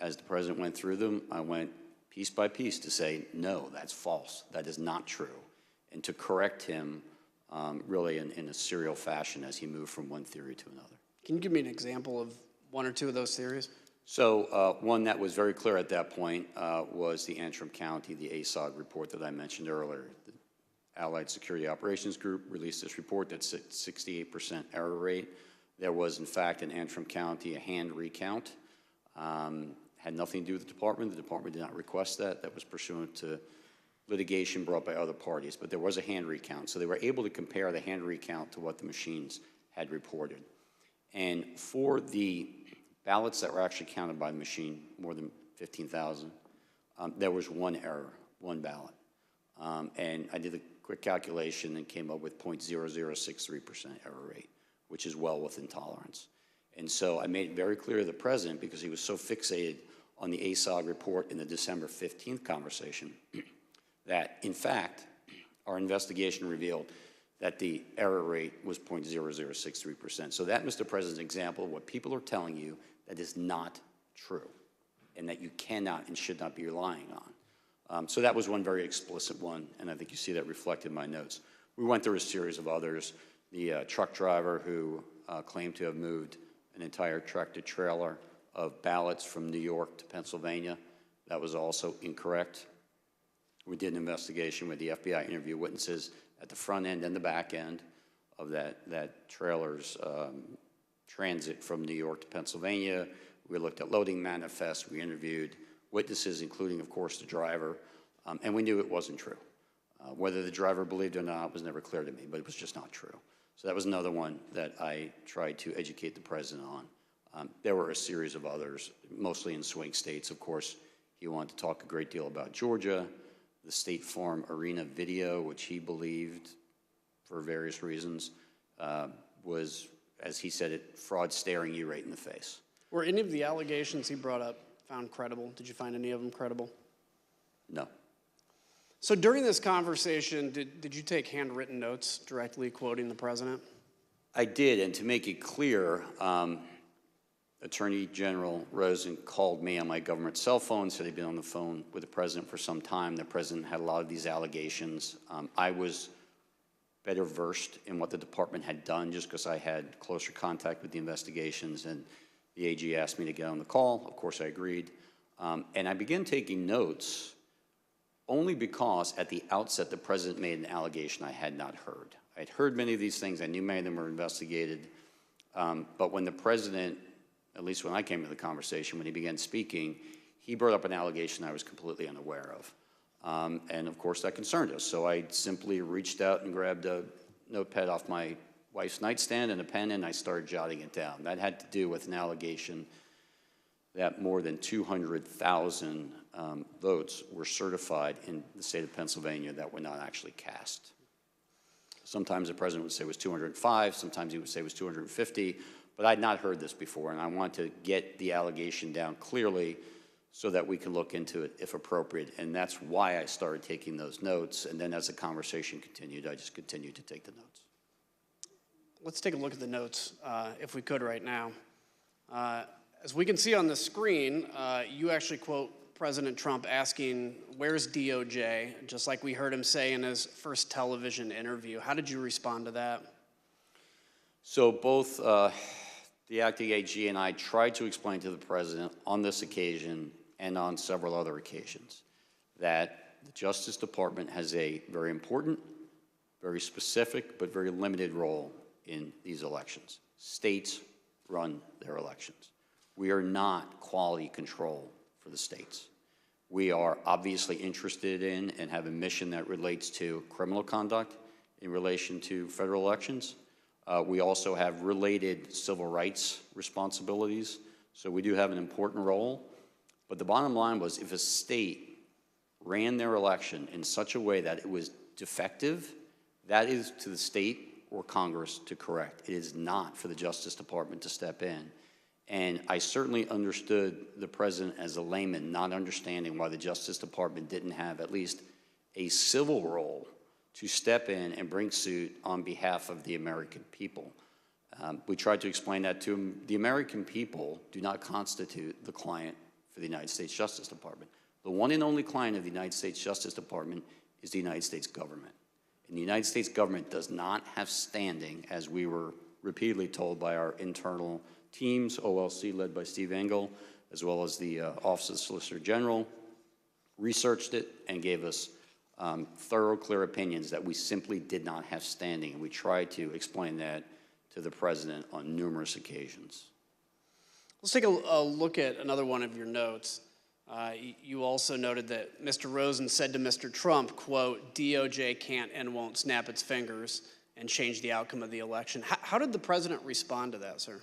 as the president went through them, I went piece by piece to say, no, that's false, that is not true, and to correct him really in a serial fashion as he moved from one theory to another. Can you give me an example of one or two of those theories? So one that was very clear at that point was the Antrim County, the ASOG report that I mentioned earlier. The Allied Security Operations Group released this report that's at 68% error rate. There was, in fact, in Antrim County, a hand recount. Had nothing to do with the department. The department did not request that. That was pursuant to litigation brought by other parties. But there was a hand recount. So they were able to compare the hand recount to what the machines had reported. And for the ballots that were actually counted by the machine, more than 15,000, there was one error, one ballot. And I did a quick calculation and came up with 0.0063% error rate, which is well within tolerance. And so I made it very clear to the president, because he was so fixated on the ASOG report in the December 15th conversation, that in fact, our investigation revealed that the error rate was 0.0063%. So that, Mr. President's example of what people are telling you that is not true, and that you cannot and should not be relying on. So that was one very explicit one, and I think you see that reflected in my notes. We went through a series of others. The truck driver who claimed to have moved an entire tractor-trailer of ballots from New York to Pennsylvania, that was also incorrect. We did an investigation where the FBI interviewed witnesses at the front end and the back end of that trailer's transit from New York to Pennsylvania. We looked at loading manifests. We interviewed witnesses, including, of course, the driver, and we knew it wasn't true. Whether the driver believed it or not was never clear to me, but it was just not true. So that was another one that I tried to educate the president on. There were a series of others, mostly in swing states. Of course, he wanted to talk a great deal about Georgia, the State Farm Arena video, which he believed, for various reasons, was, as he said it, fraud staring you right in the face. Were any of the allegations he brought up found credible? Did you find any of them credible? No. So during this conversation, did you take handwritten notes directly quoting the president? I did, and to make it clear, Attorney General Rosen called me on my government cell phone, said he'd been on the phone with the president for some time. The president had a lot of these allegations. I was better versed in what the department had done just because I had closer contact with the investigations, and The AG asked me to get on the call. Of course, I agreed. And I began taking notes only because at the outset the president made an allegation I had not heard. I had heard many of these things. I knew many of them were investigated. But when the president, at least when I came to the conversation, when he began speaking, he brought up an allegation I was completely unaware of. And of course that concerned us. So I simply reached out and grabbed a notepad off my wife's nightstand and a pen, and I started jotting it down. That had to do with an allegation that more than 200,000 votes were certified in the state of Pennsylvania that were not actually cast. Sometimes the president would say it was 205, sometimes he would say it was 250, but I'd not heard this before, and I wanted to get the allegation down clearly so that we could look into it if appropriate, and that's why I started taking those notes, and then as the conversation continued, I just continued to take the notes. Let's take a look at the notes, if we could right now. As we can see on the screen, you actually quote President Trump asking, "Where's DOJ?" just like we heard him say in his first television interview. How did you respond to that? So both the acting AG and I tried to explain to the president on this occasion and on several other occasions that the Justice Department has a very important, very specific, but very limited role in these elections. States run their elections. We are not quality control for the states. We are obviously interested in and have a mission that relates to criminal conduct in relation to federal elections. We also have related civil rights responsibilities, so we do have an important role. But the bottom line was if a state ran their election in such a way that it was defective, that is to the state or Congress to correct. It is not for the Justice Department to step in. And I certainly understood the president as a layman, not understanding why the Justice Department didn't have at least a civil role to step in and bring suit on behalf of the American people. We tried to explain that to him. The American people do not constitute the client for the United States Justice Department. The one and only client of the United States Justice Department is the United States government. And the United States government does not have standing, as we were repeatedly told by our internal teams, OLC led by Steve Engel, as well as the Office of the Solicitor General, researched it and gave us thorough, clear opinions that we simply did not have standing. And we tried to explain that to the president on numerous occasions. Let's take a look at another one of your notes. You also noted that Mr. Rosen said to Mr. Trump, quote, "DOJ can't and won't snap its fingers and change the outcome of the election." How did the president respond to that, sir?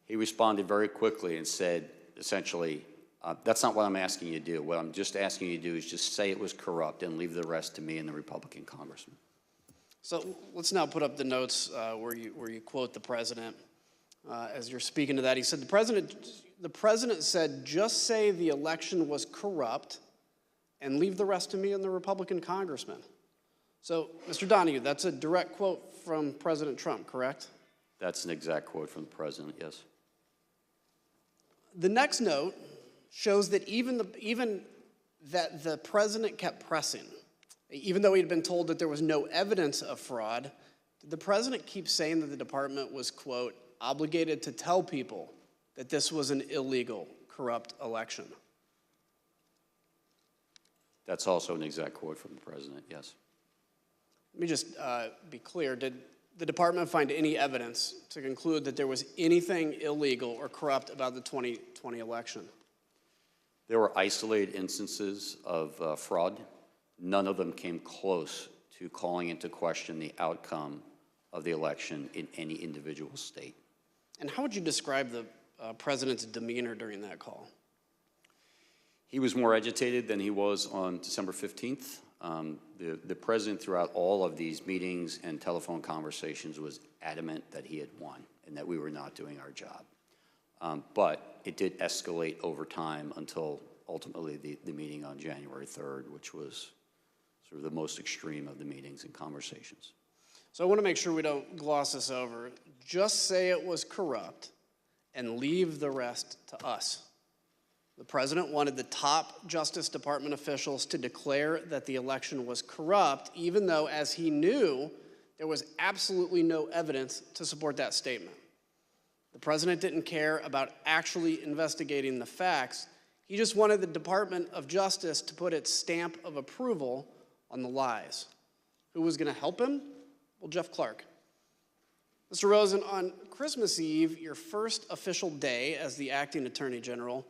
He responded very quickly and said, essentially, that's not what I'm asking you to do. What I'm just asking you to do is just say it was corrupt and leave the rest to me and the Republican congressman. So let's now put up the notes where you quote the president. As you're speaking to that, he said, the president said, "Just say the election was corrupt and leave the rest to me and the Republican congressman." So, Mr. Donahue, that's a direct quote from President Trump, correct? That's an exact quote from the president, yes. The next note shows that even that the president kept pressing. Even though he'd been told that there was no evidence of fraud, did the president keep saying that the department was, quote, "obligated to tell people that this was an illegal, corrupt election"? That's also an exact quote from the president, yes. Let me just be clear. Did the department find any evidence to conclude that there was anything illegal or corrupt about the 2020 election? There were isolated instances of fraud. None of them came close to calling into question the outcome of the election in any individual state. And how would you describe the president's demeanor during that call? He was more agitated than he was on December 15th. The president, throughout all of these meetings and telephone conversations, was adamant that he had won and that we were not doing our job. But it did escalate over time until ultimately the meeting on January 3rd, which was sort of the most extreme of the meetings and conversations. So I want to make sure we don't gloss this over. Just say it was corrupt and leave the rest to us. The president wanted the top Justice Department officials to declare that the election was corrupt, even though, as he knew, there was absolutely no evidence to support that statement. The president didn't care about actually investigating the facts. He just wanted the Department of Justice to put its stamp of approval on the lies. Who was going to help him? Well, Jeff Clark. Mr. Rosen, on Christmas Eve, your first official day as the acting Attorney General,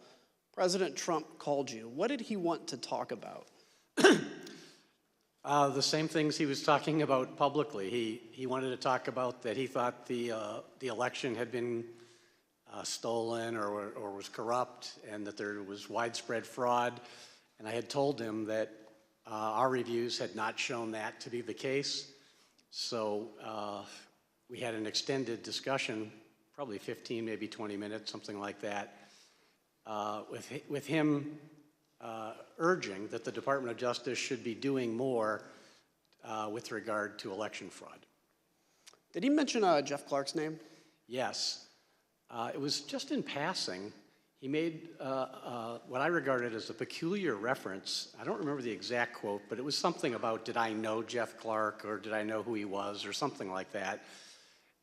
President Trump called you. What did he want to talk about? The same things he was talking about publicly. He wanted to talk about that he thought the election had been stolen or was corrupt, and that there was widespread fraud. And I had told him that our reviews had not shown that to be the case. So we had an extended discussion, probably 15, maybe 20 minutes, something like that, with him urging that the Department of Justice should be doing more with regard to election fraud. Did he mention Jeff Clark's name? Yes. It was just in passing. He made what I regarded as a peculiar reference. I don't remember the exact quote, but it was something about, did I know Jeff Clark, or did I know who he was, or something like that.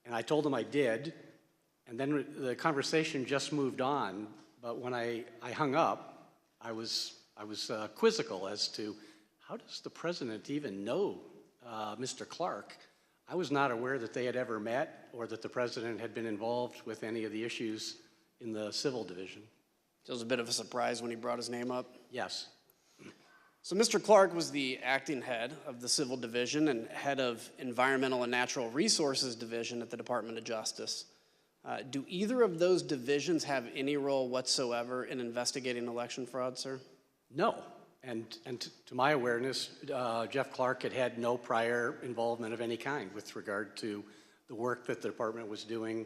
And I told him I did, and then the conversation just moved on. But when I hung up, I was quizzical as to, how does the president even know Mr. Clark? I was not aware that they had ever met or that the president had been involved with any of the issues in the civil division. So it was a bit of a surprise when he brought his name up? Yes. So Mr. Clark was the acting head of the Civil Division and head of Environmental and Natural Resources Division at the Department of Justice. Do either of those divisions have any role whatsoever in investigating election fraud, sir? No. And to my awareness, Jeff Clark had no prior involvement of any kind with regard to the work that the department was doing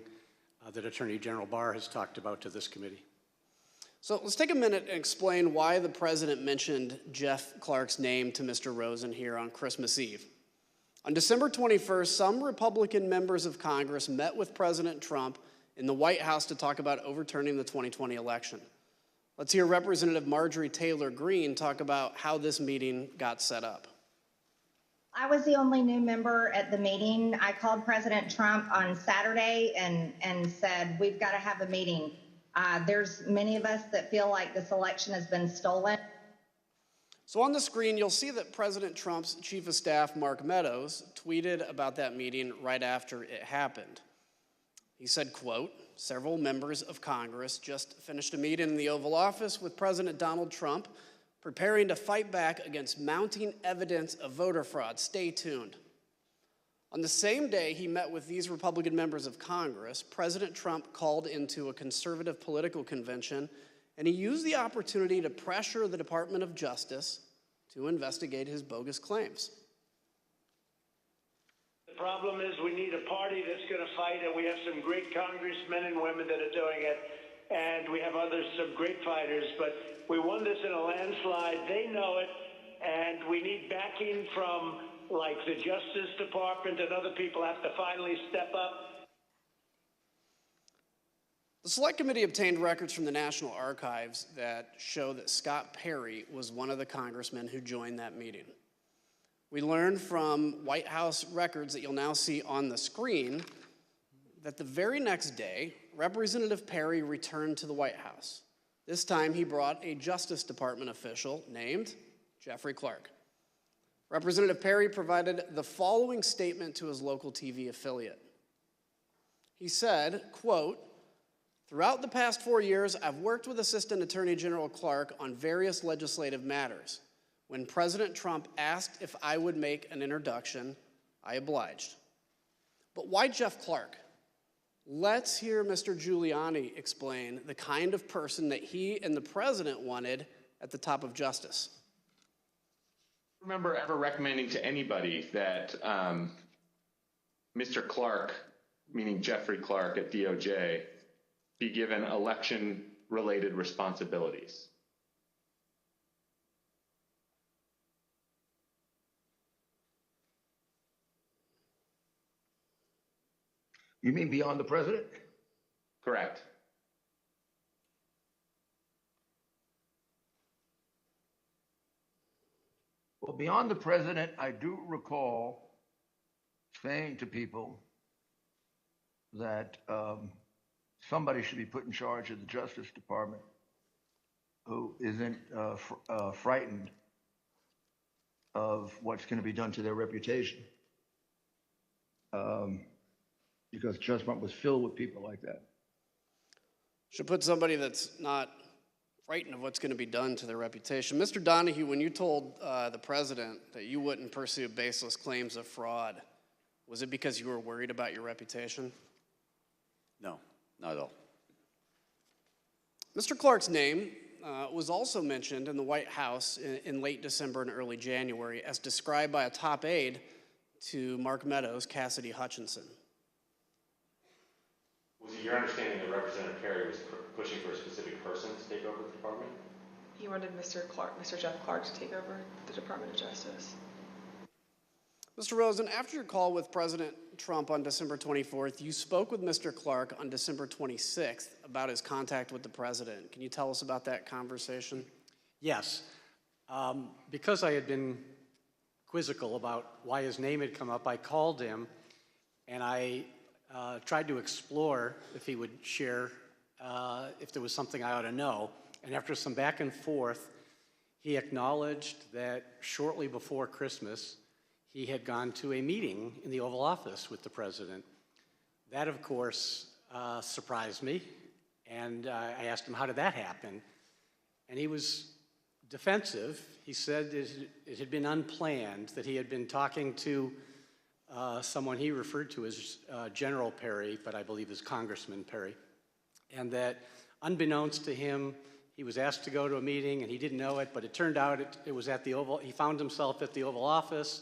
that Attorney General Barr has talked about to this committee. So let's take a minute and explain why the president mentioned Jeff Clark's name to Mr. Rosen here on Christmas Eve. On December 21st, some Republican members of Congress met with President Trump in the White House to talk about overturning the 2020 election. Let's hear Representative Marjorie Taylor Greene talk about how this meeting got set up. I was the only new member at the meeting. I called President Trump on Saturday and said, we've got to have a meeting. There's many of us that feel like this election has been stolen. So on the screen, you'll see that President Trump's Chief of Staff, Mark Meadows, tweeted about that meeting right after it happened. He said, quote, several members of Congress just finished a meeting in the Oval Office with President Donald Trump, preparing to fight back against mounting evidence of voter fraud. Stay tuned. On the same day he met with these Republican members of Congress, President Trump called into a conservative political convention, and he used the opportunity to pressure the Department of Justice to investigate his bogus claims. The problem is we need a party that's going to fight, and we have some great congressmen and women that are doing it, and we have some great fighters, but we won this in a landslide. They know it, and we need backing from, like, the Justice Department, and other people have to finally step up. The Select Committee obtained records from the National Archives that show that Scott Perry was one of the congressmen who joined that meeting. We learned from White House records that you'll now see on the screen that the very next day, Representative Perry returned to the White House. This time he brought a Justice Department official named Jeffrey Clark. Representative Perry provided the following statement to his local TV affiliate. He said, quote, throughout the past 4 years, I've worked with Assistant Attorney General Clark on various legislative matters. When President Trump asked if I would make an introduction, I obliged. But why Jeff Clark? Let's hear Mr. Giuliani explain the kind of person that he and the president wanted at the top of justice. I don't remember ever recommending to anybody that Mr. Clark, meaning Jeffrey Clark at DOJ, be given election-related responsibilities. You mean beyond the president? Correct. Well, beyond the president, I do recall saying to people that somebody should be put in charge of the Justice Department who isn't frightened of what's going to be done to their reputation. Because Justice Department was filled with people like that. Should put somebody that's not frightened of what's going to be done to their reputation. Mr. Donahue, when you told the president that you wouldn't pursue baseless claims of fraud, was it because you were worried about your reputation? No, not at all. Mr. Clark's name was also mentioned in the White House in late December and early January as described by a top aide to Mark Meadows, Cassidy Hutchinson. Was it your understanding that Representative Perry was pushing for a specific person to take over the department? He wanted Mr. Jeff Clark to take over the Department of Justice. Mr. Rosen, after your call with President Trump on December 24th, you spoke with Mr. Clark on December 26th about his contact with the president. Can you tell us about that conversation? Yes. Because I had been quizzical about why his name had come up, I called him and I tried to explore if he would share if there was something I ought to know. And after some back and forth, he acknowledged that shortly before Christmas, he had gone to a meeting in the Oval Office with the president. That, of course, surprised me. And I asked him, how did that happen? And he was defensive. He said it had been unplanned, that he had been talking to someone he referred to as General Perry, but I believe is Congressman Perry, and that unbeknownst to him, he was asked to go to a meeting and he didn't know it, but it turned out it was at the Oval. He found himself at the Oval Office,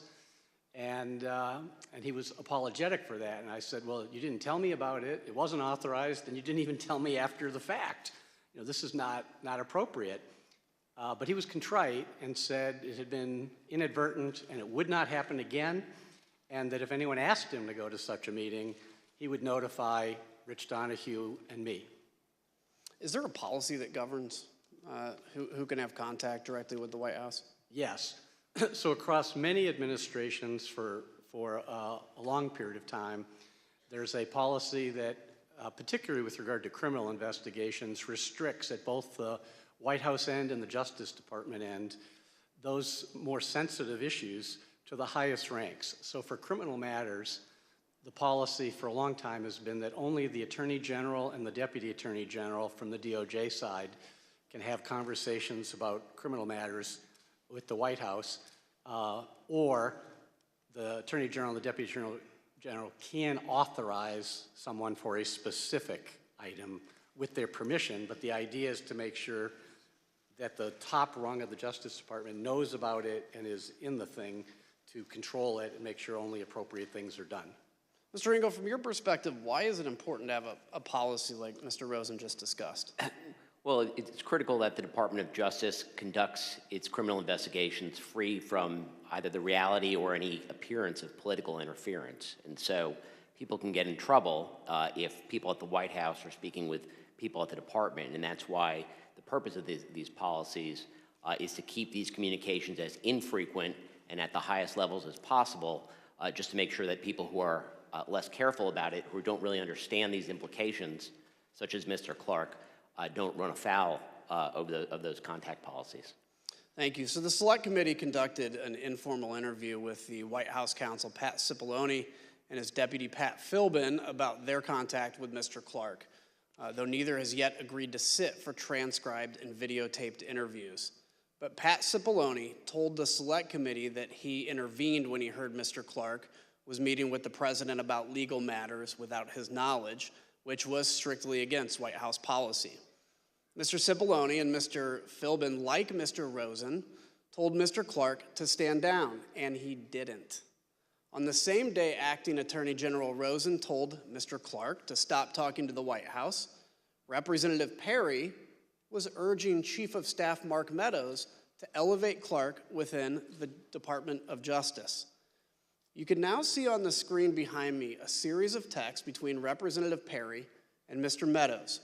and he was apologetic for that. And I said, well, you didn't tell me about it. It wasn't authorized, and you didn't even tell me after the fact. You know, this is not appropriate. But he was contrite and said it had been inadvertent and it would not happen again, and that if anyone asked him to go to such a meeting, he would notify Rich Donahue and me. Is there a policy that governs who can have contact directly with the White House? Yes. So across many administrations for a long period of time, there's a policy that, particularly with regard to criminal investigations, restricts at both the White House end and the Justice Department end those more sensitive issues to the highest ranks. So for criminal matters, the policy for a long time has been that only the Attorney General and the Deputy Attorney General from the DOJ side can have conversations about criminal matters with the White House, or the Attorney General and the Deputy Attorney General can authorize someone for a specific item with their permission, but the idea is to make sure that the top rung of the Justice Department knows about it and is in the thing to control it and make sure only appropriate things are done. Mr. Ringo, from your perspective, why is it important to have a policy like Mr. Rosen just discussed? Well, it's critical that the Department of Justice conducts its criminal investigations free from either the reality or any appearance of political interference. And so people can get in trouble if people at the White House are speaking with people at the department, and that's why the purpose of these policies is to keep these communications as infrequent and at the highest levels as possible, just to make sure that people who are less careful about it, who don't really understand these implications, such as Mr. Clark, don't run afoul of those contact policies. Thank you. So the Select Committee conducted an informal interview with the White House counsel, Pat Cipollone, and his deputy, Pat Philbin, about their contact with Mr. Clark, though neither has yet agreed to sit for transcribed and videotaped interviews. But Pat Cipollone told the Select Committee that he intervened when he heard Mr. Clark was meeting with the president about legal matters without his knowledge, which was strictly against White House policy. Mr. Cipollone and Mr. Philbin, like Mr. Rosen, told Mr. Clark to stand down, and he didn't. On the same day, Acting Attorney General Rosen told Mr. Clark to stop talking to the White House, Representative Perry was urging Chief of Staff Mark Meadows to elevate Clark within the Department of Justice. You can now see on the screen behind me a series of texts between Representative Perry and Mr. Meadows.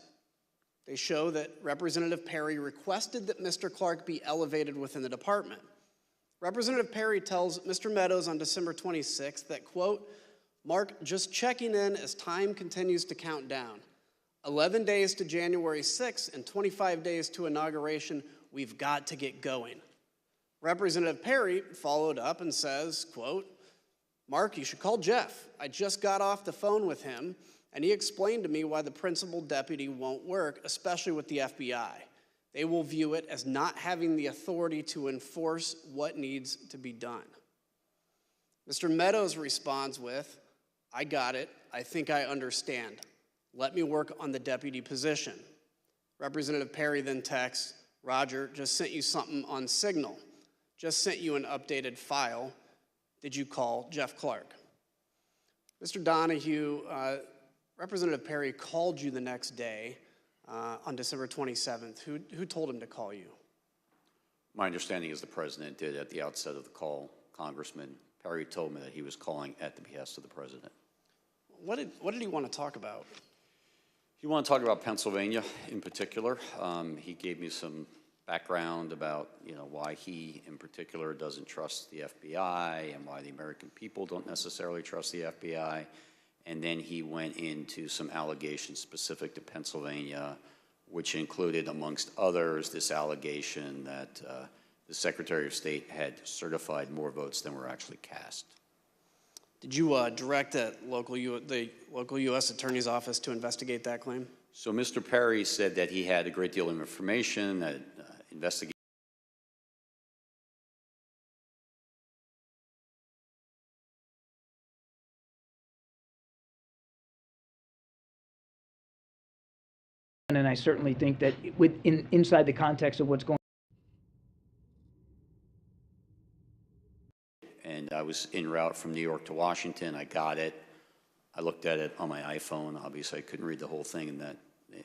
They show that Representative Perry requested that Mr. Clark be elevated within the department. Representative Perry tells Mr. Meadows on December 26th that, quote, Mark, just checking in as time continues to count down. 11 days to January 6th and 25 days to inauguration. We've got to get going. Representative Perry followed up and says, quote, Mark, you should call Jeff. I just got off the phone with him, and he explained to me why the principal deputy won't work, especially with the FBI. They will view it as not having the authority to enforce what needs to be done. Mr. Meadows responds with, I got it. I think I understand. Let me work on the deputy position. Representative Perry then texts, Roger, just sent you something on Signal. Just sent you an updated file. Did you call Jeff Clark? Mr. Donahue, Representative Perry called you the next day on December 27th. Who told him to call you? My understanding is the president did at the outset of the call. Congressman Perry told me that he was calling at the behest of the president. What did he want to talk about? He wanted to talk about Pennsylvania in particular. He gave me some background about, why he in particular doesn't trust the FBI and why the American people don't necessarily trust the FBI. And then he went into some allegations specific to Pennsylvania, which included, amongst others, this allegation that the Secretary of State had certified more votes than were actually cast. Did you direct the local U.S. Attorney's Office to investigate that claim? So Mr. Perry said that he had a great deal of information, that investigation. And I certainly think that inside the context of what's going on. And I was en route from New York to Washington. I got it. I looked at it on my iPhone. Obviously, I couldn't read the whole thing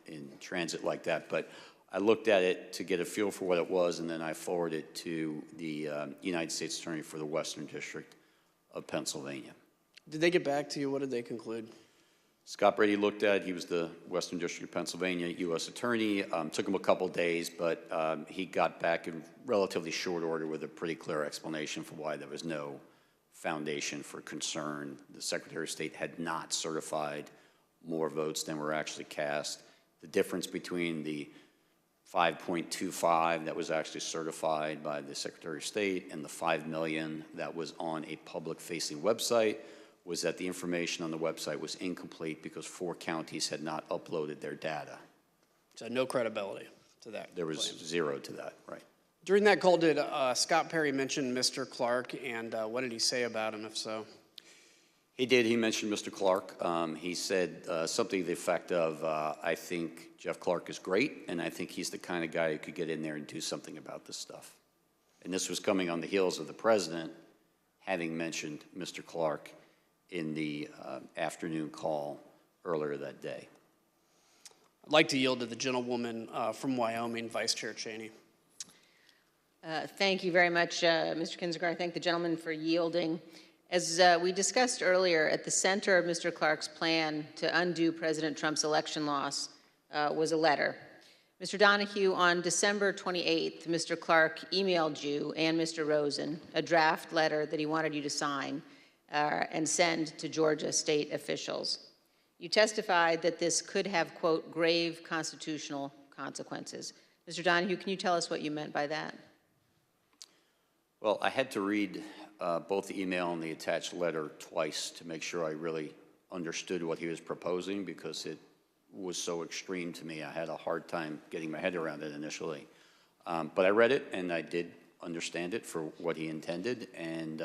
in transit like that. But I looked at it to get a feel for what it was, and then I forwarded it to the United States Attorney for the Western District of Pennsylvania. Did they get back to you? What did they conclude? Scott Brady looked at it. He was the Western District of Pennsylvania U.S. Attorney. Took him a couple days, but he got back in relatively short order with a pretty clear explanation for why there was no foundation for concern. The Secretary of State had not certified more votes than were actually cast. The difference between the 5.25 that was actually certified by the Secretary of State and the 5 million that was on a public-facing website was that the information on the website was incomplete because 4 counties had not uploaded their data. So no credibility to that. There was claim. 0 to that, right. During that call, did Scott Perry mention Mr. Clark, and what did he say about him, if so? He did. He mentioned Mr. Clark. He said something to the effect of, I think Jeff Clark is great, and I think he's the kind of guy who could get in there and do something about this stuff. And this was coming on the heels of the president having mentioned Mr. Clark in the afternoon call earlier that day. I'd like to yield to the gentlewoman from Wyoming, Vice Chair Cheney. Thank you very much, Mr. Kinzinger. I thank the gentleman for yielding. As we discussed earlier, at the center of Mr. Clark's plan to undo President Trump's election loss was a letter. Mr. Donahue, on December 28th, Mr. Clark emailed you and Mr. Rosen a draft letter that he wanted you to sign and send to Georgia state officials. You testified that this could have, quote, grave constitutional consequences. Mr. Donahue, can you tell us what you meant by that? Well, I had to read both the email and the attached letter twice to make sure I really understood what he was proposing because it was so extreme to me. I had a hard time getting my head around it initially. But I read it and I did understand it for what he intended, and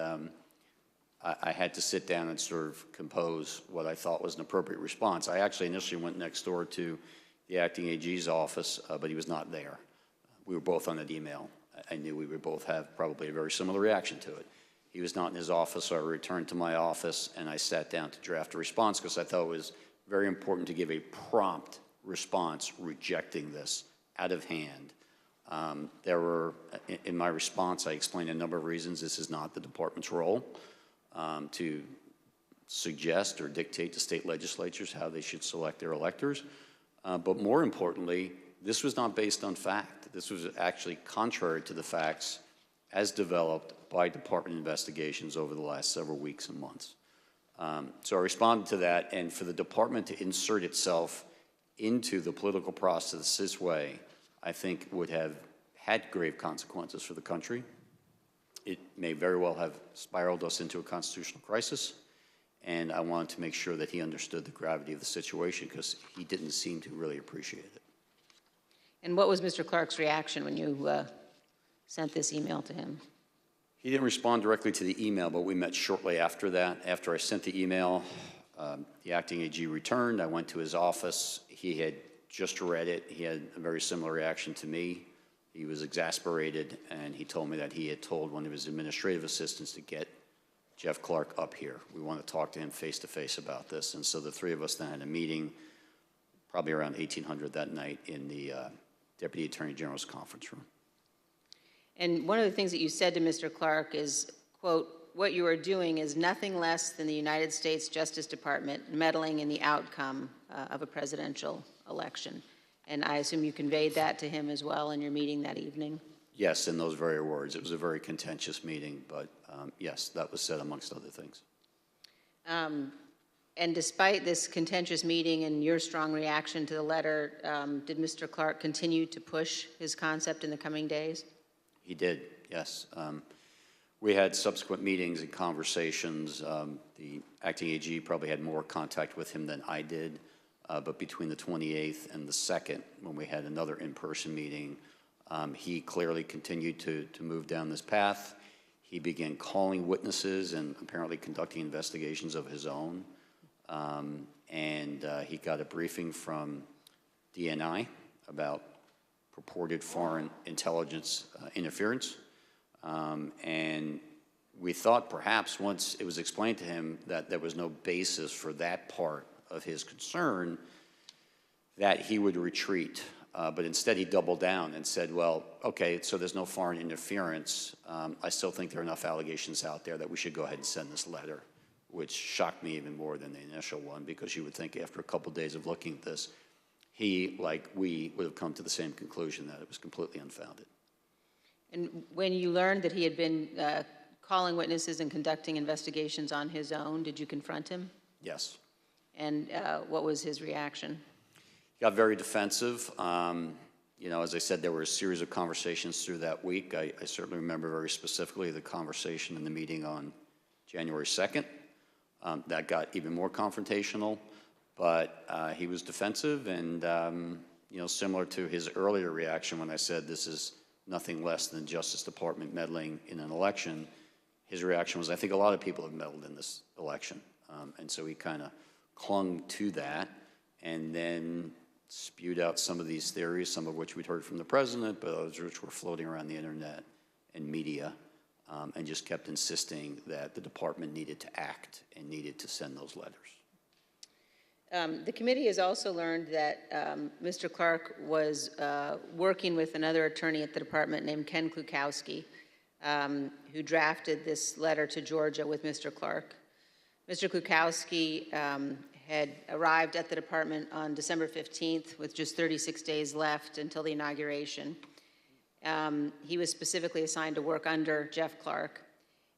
I had to sit down and sort of compose what I thought was an appropriate response. I actually initially went next door to the acting AG's office, but he was not there. We were both on that email. I knew we would both have probably a very similar reaction to it. He was not in his office, so I returned to my office and I sat down to draft a response because I thought it was very important to give a prompt response rejecting this out of hand. There were, in my response, I explained a number of reasons this is not the department's role to suggest or dictate to state legislatures how they should select their electors. But more importantly, this was not based on fact. This was actually contrary to the facts as developed by department investigations over the last several weeks and months. So I responded to that, and for the department to insert itself into the political process this way, I think would have had grave consequences for the country. It may very well have spiraled us into a constitutional crisis, and I wanted to make sure that he understood the gravity of the situation because he didn't seem to really appreciate it. And what was Mr. Clark's reaction when you sent this email to him? He didn't respond directly to the email, but we met shortly after that. After I sent the email, the acting AG returned. I went to his office. He had just read it. He had a very similar reaction to me. He was exasperated, and he told me that he had told one of his administrative assistants to get Jeff Clark up here. We want to talk to him face-to-face about this. And so the three of us then had a meeting, probably around 1800 that night, in the Deputy Attorney General's conference room. And one of the things that you said to Mr. Clark is, quote, what you are doing is nothing less than the United States Justice Department meddling in the outcome of a presidential election. And I assume you conveyed that to him as well in your meeting that evening? Yes, in those very words. It was a very contentious meeting, but yes, that was said amongst other things. And despite this contentious meeting and your strong reaction to the letter, did Mr. Clark continue to push his concept in the coming days? He did, yes. We had subsequent meetings and conversations. The acting AG probably had more contact with him than I did, but between the 28th and the 2nd, when we had another in-person meeting, he clearly continued to move down this path. He began calling witnesses and apparently conducting investigations of his own. He got a briefing from DNI about purported foreign intelligence interference. And we thought perhaps once it was explained to him that there was no basis for that part of his concern, that he would retreat. But instead he doubled down and said, well, okay, so there's no foreign interference. I still think there are enough allegations out there that we should go ahead and send this letter, which shocked me even more than the initial one, because you would think after a couple of days of looking at this, he, like we, would have come to the same conclusion that it was completely unfounded. And when you learned that he had been calling witnesses and conducting investigations on his own, did you confront him? Yes. And what was his reaction? He got very defensive. You know, as I said, there were a series of conversations through that week. I certainly remember very specifically the conversation in the meeting on January 2nd. That got even more confrontational, but he was defensive and, you know, similar to his earlier reaction when I said this is nothing less than Justice Department meddling in an election, his reaction was, I think a lot of people have meddled in this election. And so he kind of clung to that and then spewed out some of these theories, some of which we'd heard from the president, but others which were floating around the internet and media, and just kept insisting that the department needed to act and needed to send those letters. The committee has also learned that Mr. Clark was working with another attorney at the department named Ken Klukowski, who drafted this letter to Georgia with Mr. Clark. Mr. Klukowski had arrived at the department on December 15th with just 36 days left until the inauguration. He was specifically assigned to work under Jeff Clark.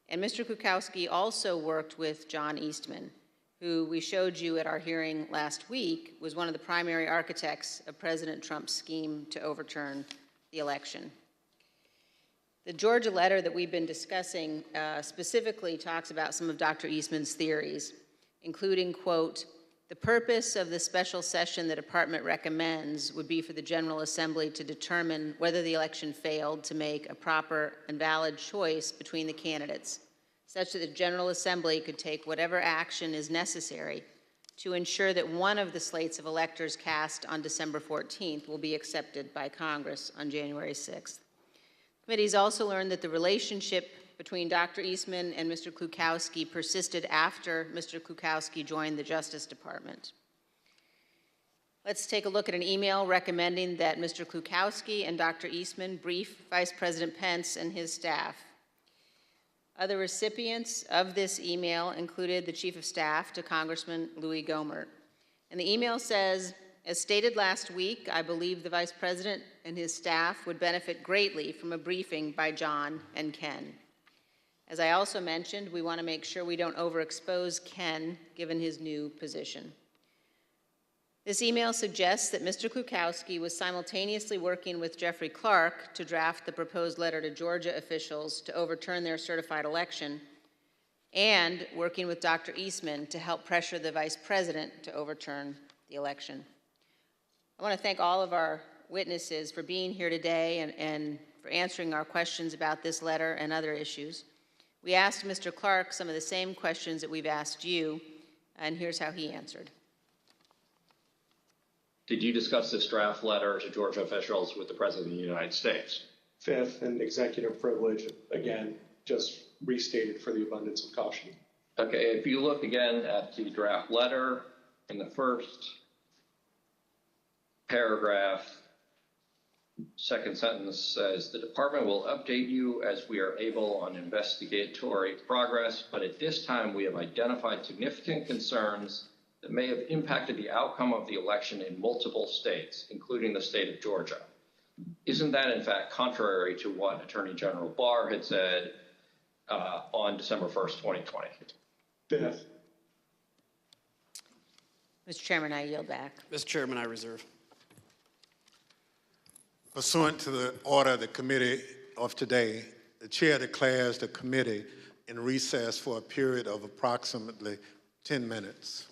And Mr. Klukowski also worked with John Eastman, who we showed you at our hearing last week was one of the primary architects of President Trump's scheme to overturn the election. The Georgia letter that we've been discussing specifically talks about some of Dr. Eastman's theories, including, quote, the purpose of the special session the department recommends would be for the General Assembly to determine whether the election failed to make a proper and valid choice between the candidates, such that the General Assembly could take whatever action is necessary to ensure that one of the slates of electors cast on December 14th will be accepted by Congress on January 6th. The committee has also learned that the relationship between Dr. Eastman and Mr. Klukowski persisted after Mr. Klukowski joined the Justice Department. Let's take a look at an email recommending that Mr. Klukowski and Dr. Eastman brief Vice President Pence and his staff. Other recipients of this email included the Chief of Staff to Congressman Louis Gohmert. And the email says, as stated last week, I believe the Vice President and his staff would benefit greatly from a briefing by John and Ken. As I also mentioned, we want to make sure we don't overexpose Ken given his new position. This email suggests that Mr. Klukowski was simultaneously working with Jeffrey Clark to draft the proposed letter to Georgia officials to overturn their certified election, and working with Dr. Eastman to help pressure the Vice President to overturn the election. I want to thank all of our witnesses for being here today and for answering our questions about this letter and other issues. We asked Mr. Clark some of the same questions that we've asked you, and here's how he answered. Did you discuss this draft letter to Georgia officials with the President of the United States? Fifth, and executive privilege, again, just restated for the abundance of caution. Okay, if you look again at the draft letter, in the first paragraph, second sentence says, the department will update you as we are able on investigatory progress, but at this time we have identified significant concerns that may have impacted the outcome of the election in multiple states, including the state of Georgia. Isn't that, in fact, contrary to what Attorney General Barr had said on December 1st, 2020? Fifth. Mr. Chairman, I yield back. Mr. Chairman, I reserve. Pursuant to the order of the committee of today, the chair declares the committee in recess for a period of approximately 10 minutes.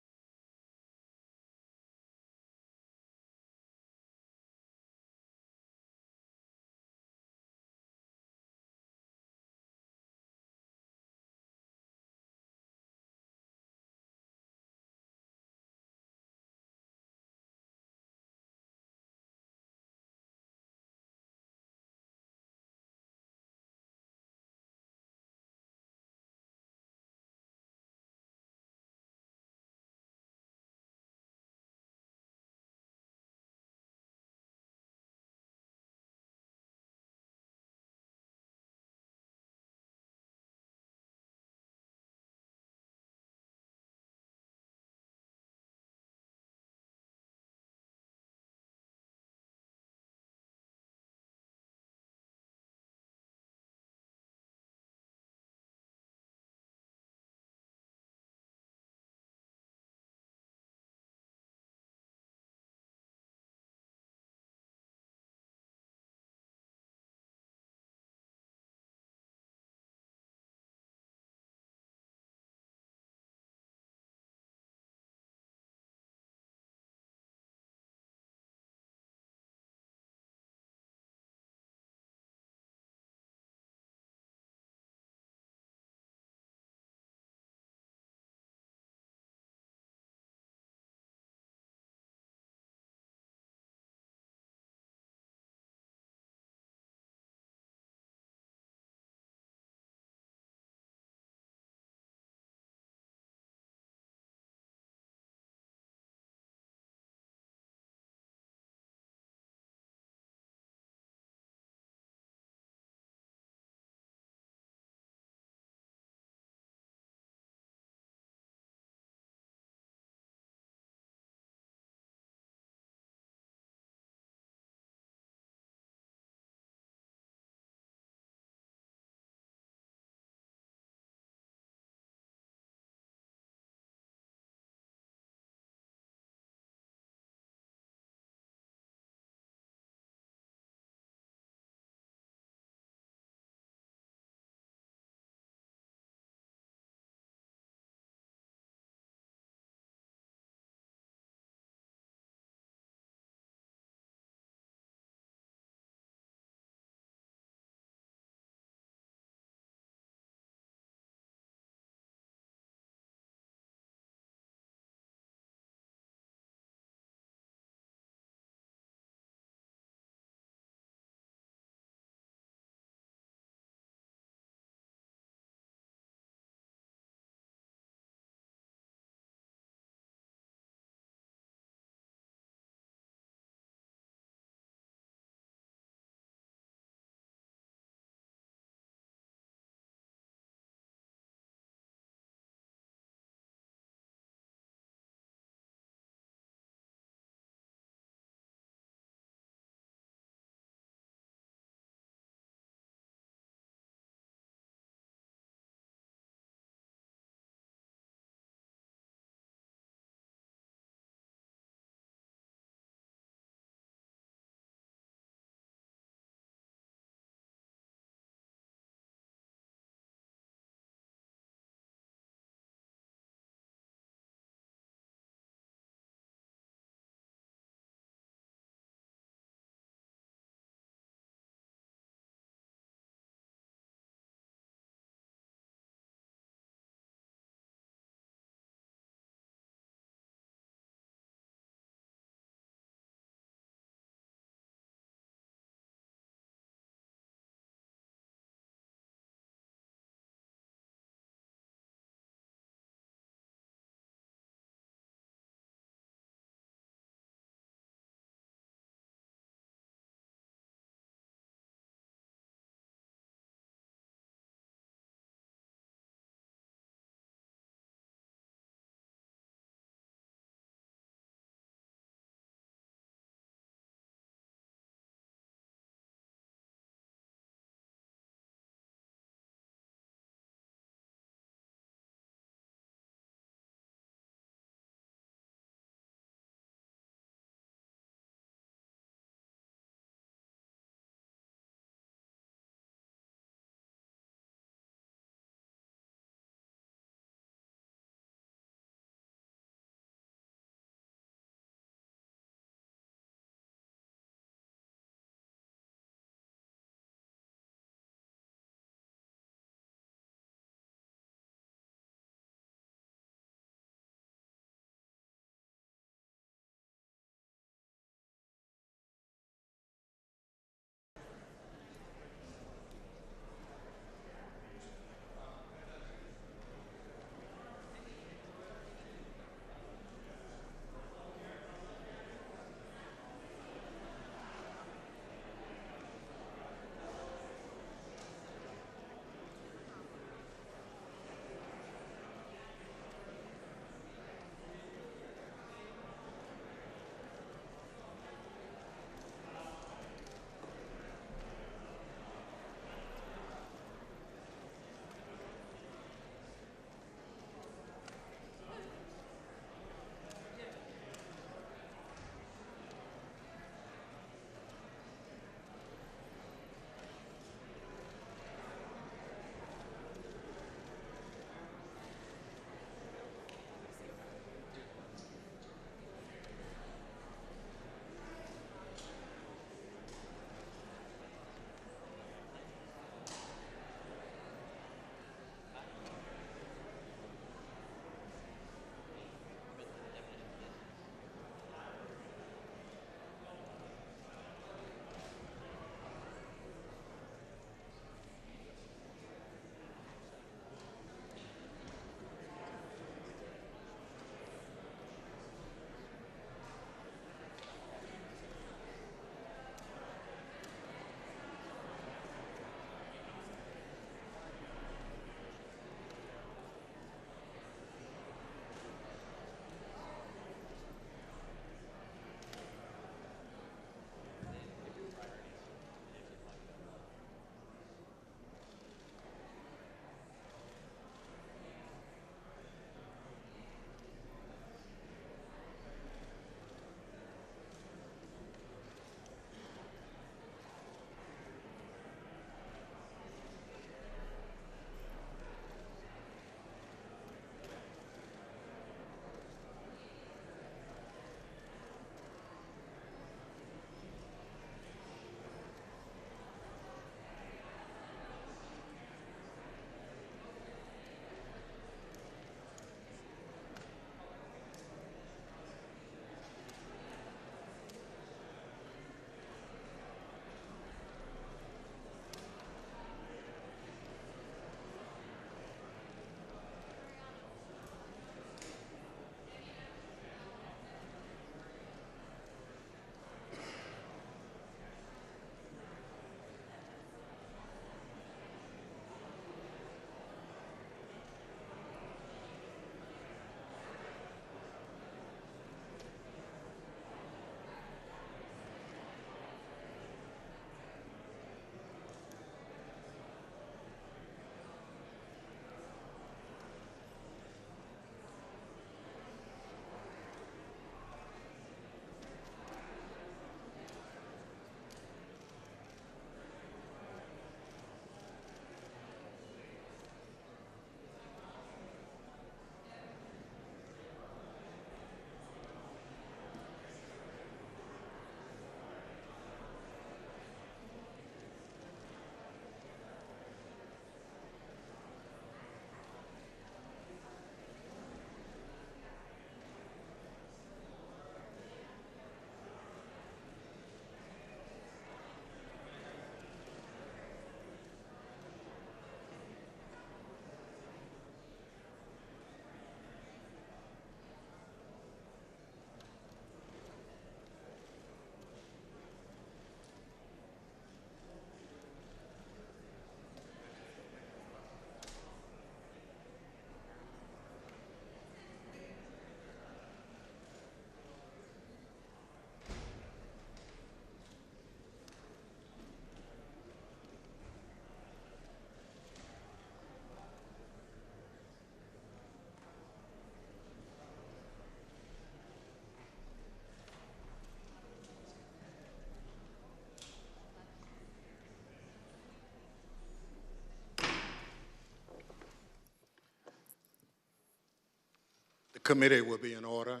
committee will be in order.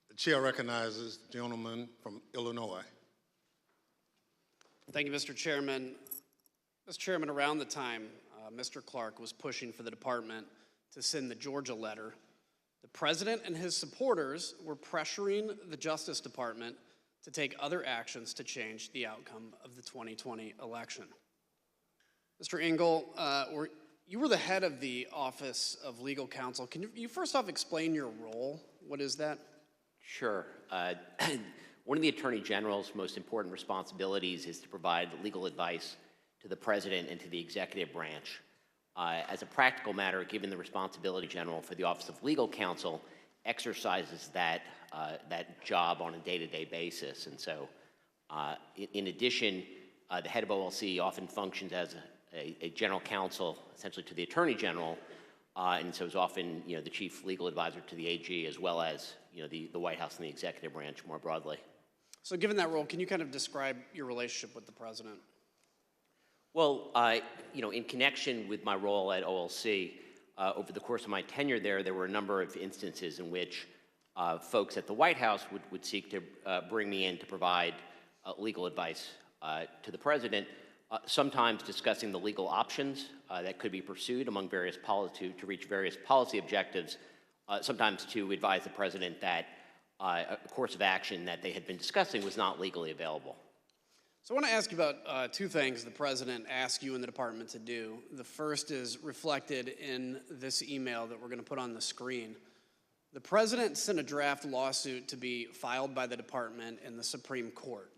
The chair recognizes the gentleman from Illinois. Thank you, Mr. Chairman. Mr. Chairman, around the time Mr. Clark was pushing for the department to send the Georgia letter, the president and his supporters were pressuring the Justice Department to take other actions to change the outcome of the 2020 election. Mr. Engel, you were the head of the Office of Legal Counsel. Can you first off explain your role? What is that? Sure. One of the Attorney General's most important responsibilities is to provide legal advice to the President and to the executive branch. As a practical matter, given the responsibility general for the Office of Legal Counsel exercises that job on a day-to-day basis. And so, in addition, the head of OLC often functions as a general counsel, essentially to the Attorney General, and so is often, the chief legal advisor to the AG, as well as, the White House and the executive branch more broadly. So given that role, can you kind of describe your relationship with the president? Well, in connection with my role at OLC, over the course of my tenure there were a number of instances in which folks at the White House would seek to bring me in to provide legal advice to the president, sometimes discussing the legal options that could be pursued among various to reach various policy objectives, sometimes to advise the president that a course of action that they had been discussing was not legally available. So I want to ask you about two things the president asked you and the department to do. The first is reflected in this email that we're going to put on the screen. The president sent a draft lawsuit to be filed by the department in the Supreme Court.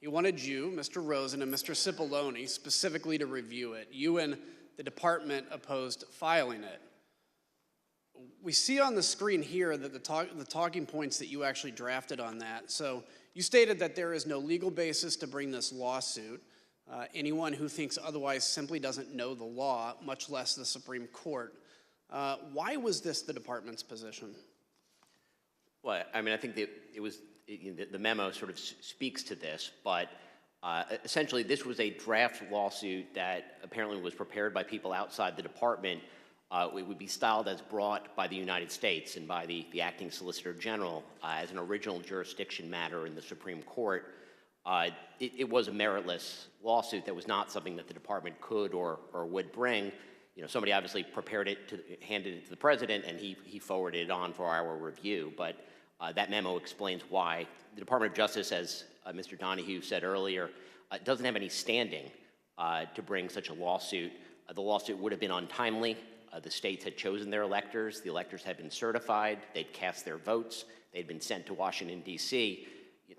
He wanted you, Mr. Rosen, and Mr. Cipollone specifically to review it. You and the department opposed filing it. We see on the screen here that the talking points that you actually drafted on that. So you stated that there is no legal basis to bring this lawsuit. Anyone who thinks otherwise simply doesn't know the law, much less the Supreme Court. Why was this the department's position? Well, I mean, I think that the memo sort of speaks to this, but essentially this was a draft lawsuit that apparently was prepared by people outside the department. It would be styled as brought by the United States and by the acting Solicitor General as an original jurisdiction matter in the Supreme Court. It was a meritless lawsuit that was not something that the department could or would bring. Somebody obviously prepared it, handed it to the president, and he forwarded it on for our review. But that memo explains why the Department of Justice, as Mr. Donahue said earlier, doesn't have any standing to bring such a lawsuit. The lawsuit would have been untimely. The states had chosen their electors. The electors had been certified. They'd cast their votes. They'd been sent to Washington, D.C.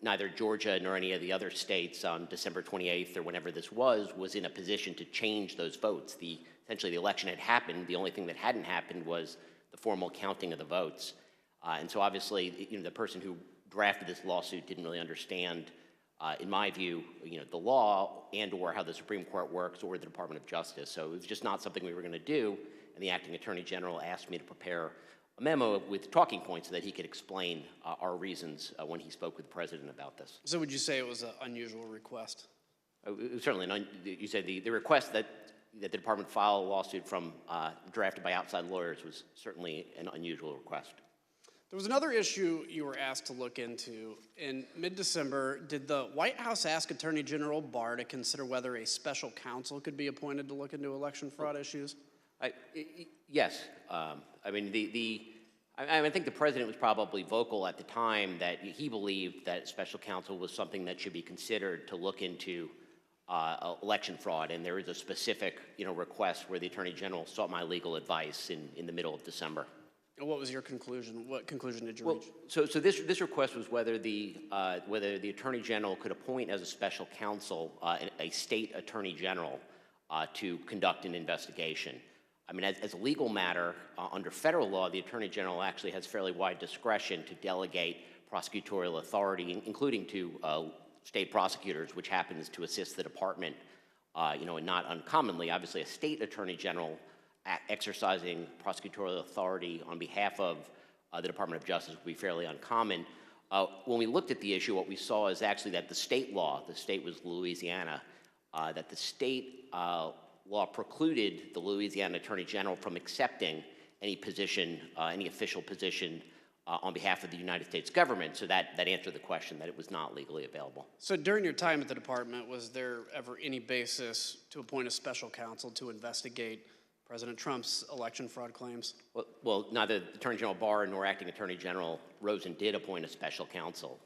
Neither Georgia nor any of the other states on December 28th or whenever this was in a position to change those votes. Essentially, the election had happened. The only thing that hadn't happened was the formal counting of the votes. And so obviously, the person who drafted this lawsuit didn't really understand, in my view, the law and or how the Supreme Court works or the Department of Justice. So it was just not something we were going to do. And the acting Attorney General asked me to prepare a memo with talking points so that he could explain our reasons when he spoke with the president about this. So would you say it was an unusual request? It was certainly you said the request that the department file a lawsuit from drafted by outside lawyers was certainly an unusual request. There was another issue you were asked to look into. In mid-December, did the White House ask Attorney General Barr to consider whether a special counsel could be appointed to look into election fraud issues? Yes. I mean, I think the president was probably vocal at the time that he believed that special counsel was something that should be considered to look into election fraud, and there is a specific, request where the Attorney General sought my legal advice in the middle of December. And what was your conclusion? What conclusion did you reach? So this request was whether the Attorney General could appoint as a special counsel a state Attorney General to conduct an investigation. I mean, as a legal matter, under federal law, the Attorney General actually has fairly wide discretion to delegate prosecutorial authority, including to state prosecutors, which happens to assist the department, and not uncommonly, obviously, a state Attorney General exercising prosecutorial authority on behalf of the Department of Justice would be fairly uncommon. When we looked at the issue, what we saw is actually that the state law, the state was Louisiana, that the state law precluded the Louisiana Attorney General from accepting any position, any official position on behalf of the United States government. So that answered the question that it was not legally available. So during your time at the department, was there ever any basis to appoint a special counsel to investigate President Trump's election fraud claims? Well, neither Attorney General Barr nor Acting Attorney General Rosen did appoint a special counsel.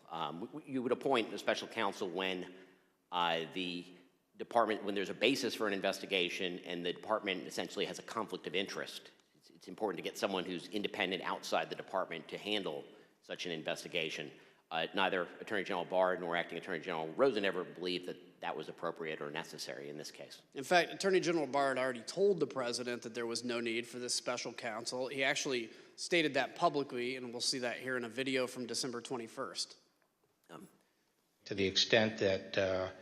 You would appoint a special counsel when the department, when there's a basis for an investigation and the department essentially has a conflict of interest. It's important to get someone who's independent outside the department to handle such an investigation. Neither Attorney General Barr nor Acting Attorney General Rosen ever believed that that was appropriate or necessary in this case. In fact, Attorney General Barr had already told the president that there was no need for this special counsel. He actually stated that publicly, and we'll see that here in a video from December 21st. To the extent that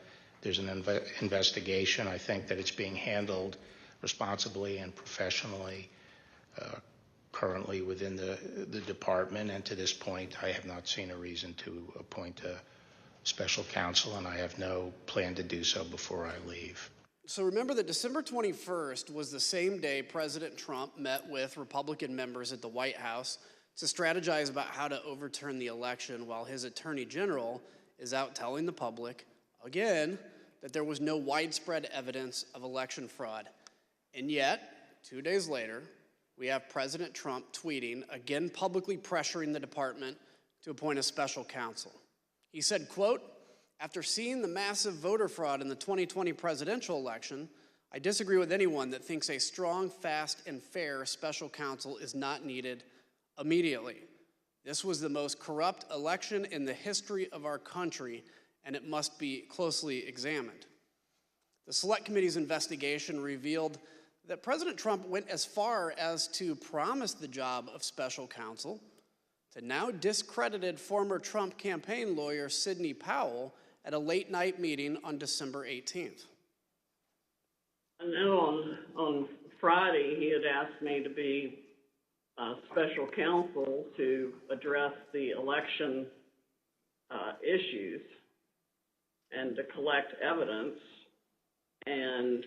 there's an investigation, I think that it's being handled responsibly and professionally currently within the department, and to this point I have not seen a reason to appoint a special counsel, and I have no plan to do so before I leave. So remember that December 21st was the same day President Trump met with Republican members at the White House to strategize about how to overturn the election, while his attorney general is out telling the public, again, that there was no widespread evidence of election fraud. And yet, 2 days later, we have President Trump tweeting, again publicly pressuring the department to appoint a special counsel. He said, quote, "After seeing the massive voter fraud in the 2020 presidential election, I disagree with anyone that thinks a strong, fast, and fair special counsel is not needed immediately. This was the most corrupt election in the history of our country, and it must be closely examined." The Select Committee's investigation revealed that President Trump went as far as to promise the job of special counsel to now discredited former Trump campaign lawyer Sidney Powell at a late-night meeting on December 18th. I know on Friday he had asked me to be special counsel to address the election issues and to collect evidence, and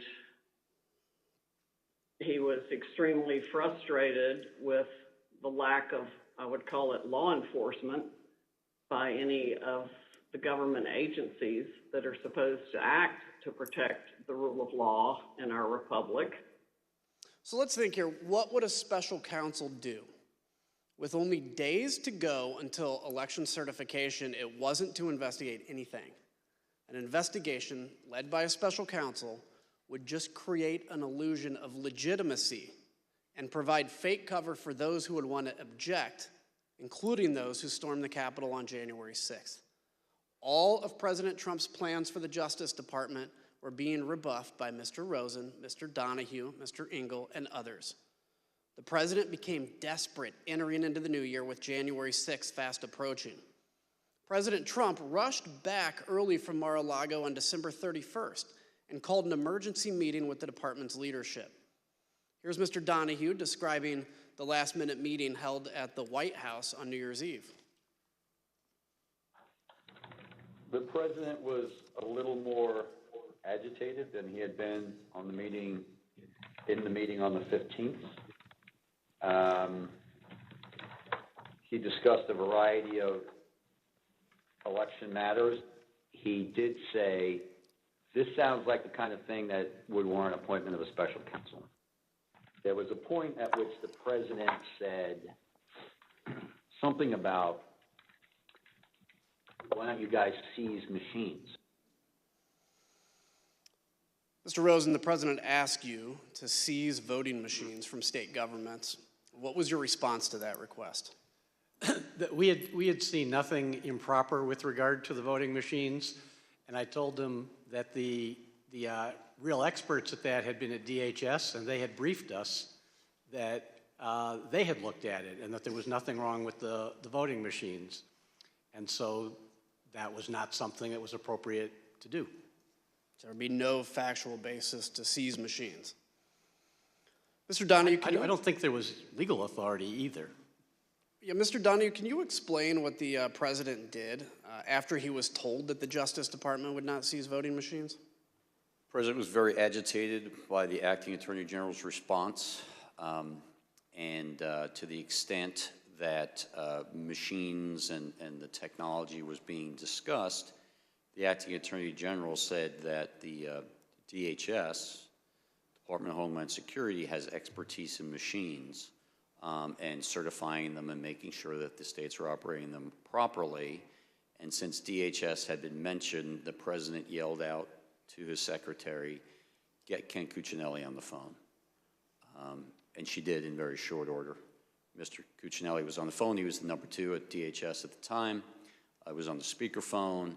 he was extremely frustrated with the lack of, I would call it, law enforcement by any of the government agencies that are supposed to act to protect the rule of law in our republic. So let's think here, what would a special counsel do? With only days to go until election certification, it wasn't to investigate anything. An investigation led by a special counsel would just create an illusion of legitimacy and provide fake cover for those who would want to object, including those who stormed the Capitol on January 6th. All of President Trump's plans for the Justice Department were being rebuffed by Mr. Rosen, Mr. Donahue, Mr. Engel, and others. The president became desperate entering into the new year with January 6th fast approaching. President Trump rushed back early from Mar-a-Lago on December 31st and called an emergency meeting with the department's leadership. Here's Mr. Donahue describing the last-minute meeting held at the White House on New Year's Eve. The president was a little more agitated than he had been on the meeting, in the meeting on the 15th. He discussed a variety of election matters. He did say, this sounds like the kind of thing that would warrant appointment of a special counsel. There was a point at which the president said something about, why don't you guys seize machines? Mr. Rosen, the president asked you to seize voting machines from state governments. What was your response to that request? We had seen nothing improper with regard to the voting machines, and I told them that the real experts at that had been at DHS, and they had briefed us that they had looked at it and that there was nothing wrong with the voting machines. And so that was not something that was appropriate to do. So there would be no factual basis to seize machines. Mr. Donahue, I don't think there was legal authority either. Yeah, Mr. Donahue, can you explain what the president did after he was told that the Justice Department would not seize voting machines? The president was very agitated by the acting attorney general's response, and to the extent that machines and the technology was being discussed, the acting Attorney General said that the DHS, Department of Homeland Security, has expertise in machines and certifying them and making sure that the states are operating them properly. And since DHS had been mentioned, the president yelled out to his secretary, "Get Ken Cuccinelli on the phone." And she did in very short order. Mr. Cuccinelli was on the phone. He was the number 2 at DHS at the time. I was on the speakerphone,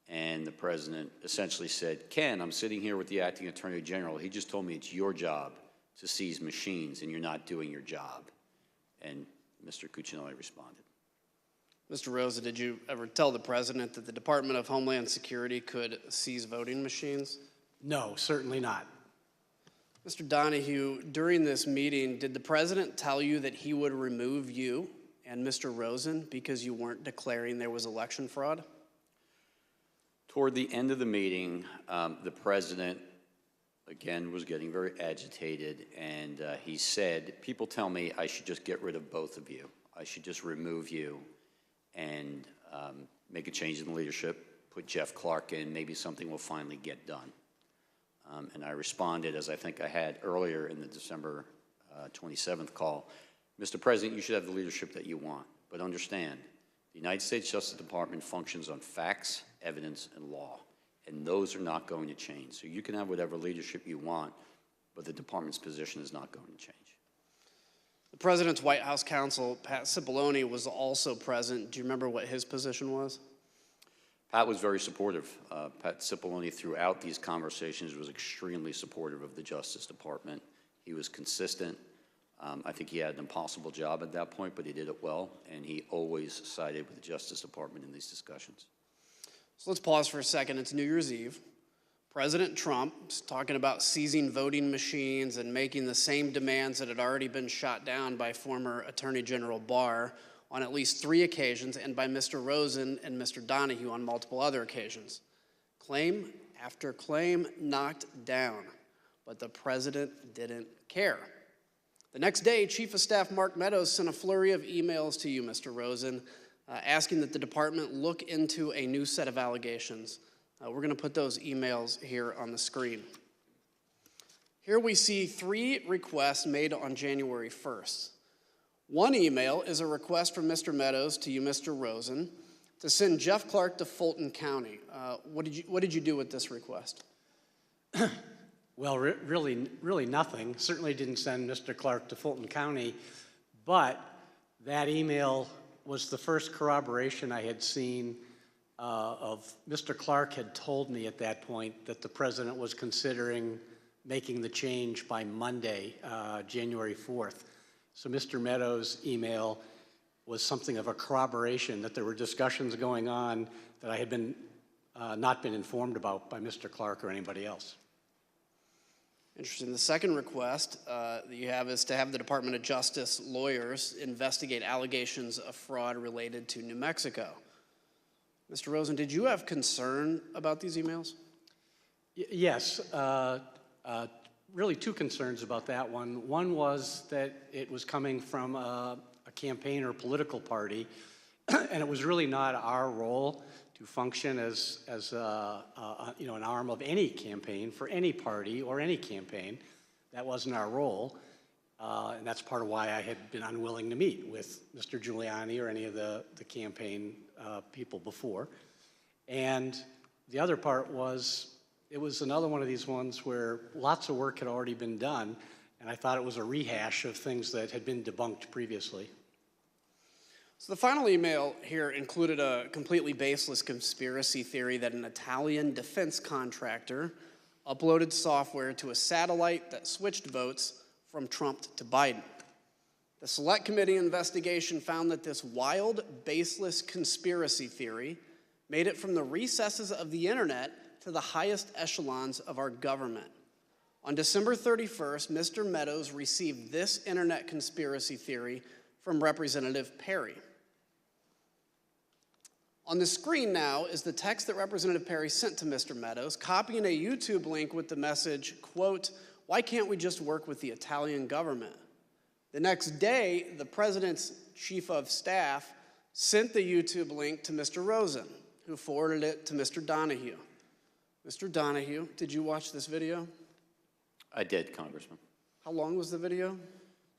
and the president essentially said, "Ken, I'm sitting here with the acting attorney general. He just told me it's your job to seize machines, and you're not doing your job." And Mr. Cuccinelli responded. Mr. Rosa, did you ever tell the president that the Department of Homeland Security could seize voting machines? No, certainly not. Mr. Donahue, during this meeting, did the president tell you that he would remove you and Mr. Rosen because you weren't declaring there was election fraud? Toward the end of the meeting, the president, again, was getting very agitated, and he said, "People tell me I should just get rid of both of you. I should just remove you and make a change in the leadership, put Jeff Clark in, maybe something will finally get done." And I responded, as I think I had earlier in the December 27th call, "Mr. President, you should have the leadership that you want, but understand, the United States Justice Department functions on facts, evidence, and law, and those are not going to change. So you can have whatever leadership you want, but the department's position is not going to change." The president's White House counsel, Pat Cipollone, was also present. Do you remember what his position was? Pat was very supportive. Pat Cipollone, throughout these conversations, was extremely supportive of the Justice Department. He was consistent. I think he had an impossible job at that point, but he did it well, and he always sided with the Justice Department in these discussions. So let's pause for a second. It's New Year's Eve. President Trump is talking about seizing voting machines and making the same demands that had already been shot down by former Attorney General Barr on at least 3 occasions, and by Mr. Rosen and Mr. Donahue on multiple other occasions. Claim after claim knocked down, but the president didn't care. The next day, Chief of Staff Mark Meadows sent a flurry of emails to you, Mr. Rosen, asking that the department look into a new set of allegations. We're going to put those emails here on the screen. Here we see 3 requests made on January 1st. One email is a request from Mr. Meadows to you, Mr. Rosen, to send Jeff Clark to Fulton County. What did you do with this request? Well, really nothing. Certainly didn't send Mr. Clark to Fulton County, but that email was the first corroboration I had seen of Mr. Clark had told me at that point that the president was considering making the change by Monday, January 4th. So Mr. Meadows' email was something of a corroboration that there were discussions going on that I had not been informed about by Mr. Clark or anybody else. Interesting. The second request that you have is to have the Department of Justice lawyers investigate allegations of fraud related to New Mexico. Mr. Rosen, did you have concern about these emails? Yes. Really 2 concerns about that one. One was that it was coming from a campaign or political party, and it was really not our role to function as an arm of any campaign for any party or any campaign. That wasn't our role, and that's part of why I had been unwilling to meet with Mr. Giuliani or any of the campaign people before. And the other part was, it was another one of these ones where lots of work had already been done, and I thought it was a rehash of things that had been debunked previously. So the final email here included a completely baseless conspiracy theory that an Italian defense contractor uploaded software to a satellite that switched votes from Trump to Biden. The Select Committee investigation found that this wild, baseless conspiracy theory made it from the recesses of the internet to the highest echelons of our government. On December 31st, Mr. Meadows received this internet conspiracy theory from Representative Perry. On the screen now is the text that Representative Perry sent to Mr. Meadows, copying a YouTube link with the message, quote, "Why can't we just work with the Italian government?" The next day, the president's chief of staff sent the YouTube link to Mr. Rosen, who forwarded it to Mr. Donahue. Mr. Donahue, did you watch this video? I did, Congressman. How long was the video?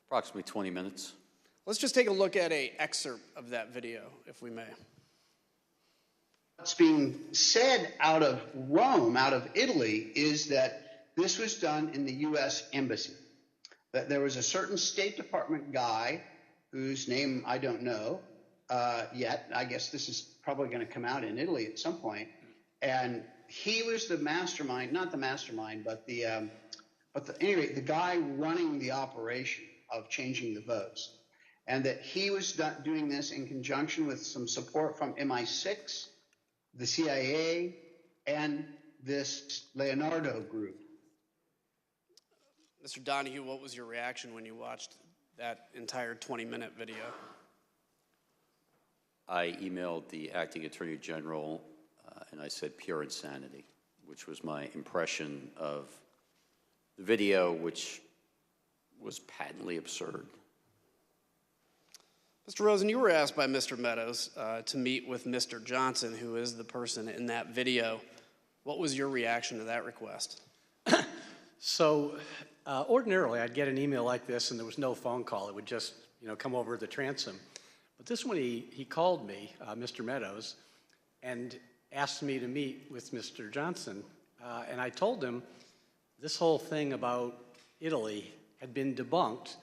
Approximately 20 minutes. Let's just take a look at an excerpt of that video, if we may. What's being said out of Rome, out of Italy, is that this was done in the U.S. Embassy. That there was a certain State Department guy whose name I don't know yet. I guess this is probably going to come out in Italy at some point. And he was the mastermind, not the mastermind, but anyway, the guy running the operation of changing the votes. And that he was doing this in conjunction with some support from MI6, the CIA, and this Leonardo group. Mr. Donahue, what was your reaction when you watched that entire 20-minute video? I emailed the acting attorney general and I said pure insanity, which was my impression of the video, which was patently absurd. Mr. Rosen, you were asked by Mr. Meadows to meet with Mr. Johnson, who is the person in that video. What was your reaction to that request? So ordinarily, I'd get an email like this and there was no phone call. It would just come over the transom. But this one, he called me, Mr. Meadows, and asked me to meet with Mr. Johnson. And I told him this whole thing about Italy had been debunked,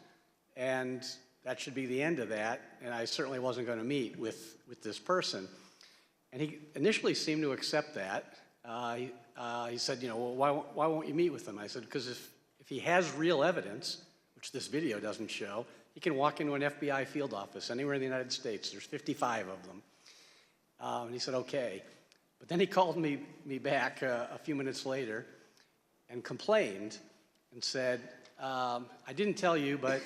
and that should be the end of that, and I certainly wasn't going to meet with this person. And he initially seemed to accept that. He said, well, why won't you meet with him? I said, because if he has real evidence, which this video doesn't show, he can walk into an FBI field office anywhere in the United States. There's 55 of them. And he said, okay. But then he called me back a few minutes later and complained and said, I didn't tell you, but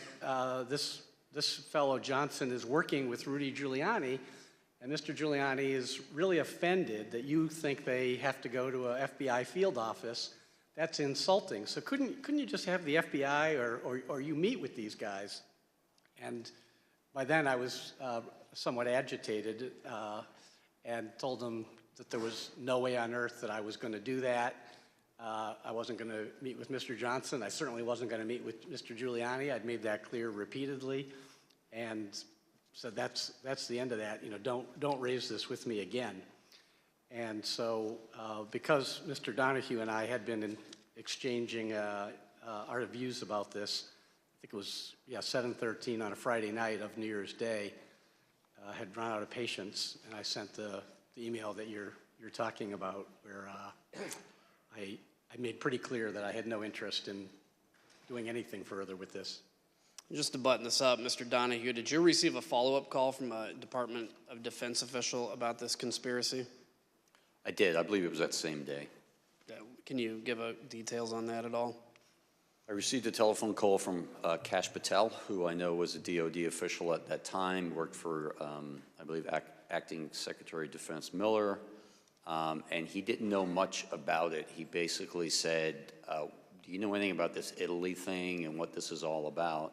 this fellow Johnson is working with Rudy Giuliani, and Mr. Giuliani is really offended that you think they have to go to a FBI field office. That's insulting. So couldn't you just have the FBI or you meet with these guys? And by then I was somewhat agitated and told him that there was no way on earth that I was going to do that. I wasn't going to meet with Mr. Johnson. I certainly wasn't going to meet with Mr. Giuliani. I'd made that clear repeatedly, and said that's the end of that. Don't raise this with me again. And so, because Mr. Donahue and I had been exchanging our views about this, I think it was 7:13 on a Friday night of New Year's Day, had run out of patience, and I sent the email that you're talking about, where I made pretty clear that I had no interest in doing anything further with this. Just to button this up, Mr. Donahue, did you receive a follow-up call from a Department of Defense official about this conspiracy? I did. I believe it was that same day. Can you give details on that at all? I received a telephone call from Kash Patel, who I know was a DOD official at that time, worked for, I believe, Acting Secretary of Defense Miller, and he didn't know much about it. He basically said, do you know anything about this Italy thing and what this is all about?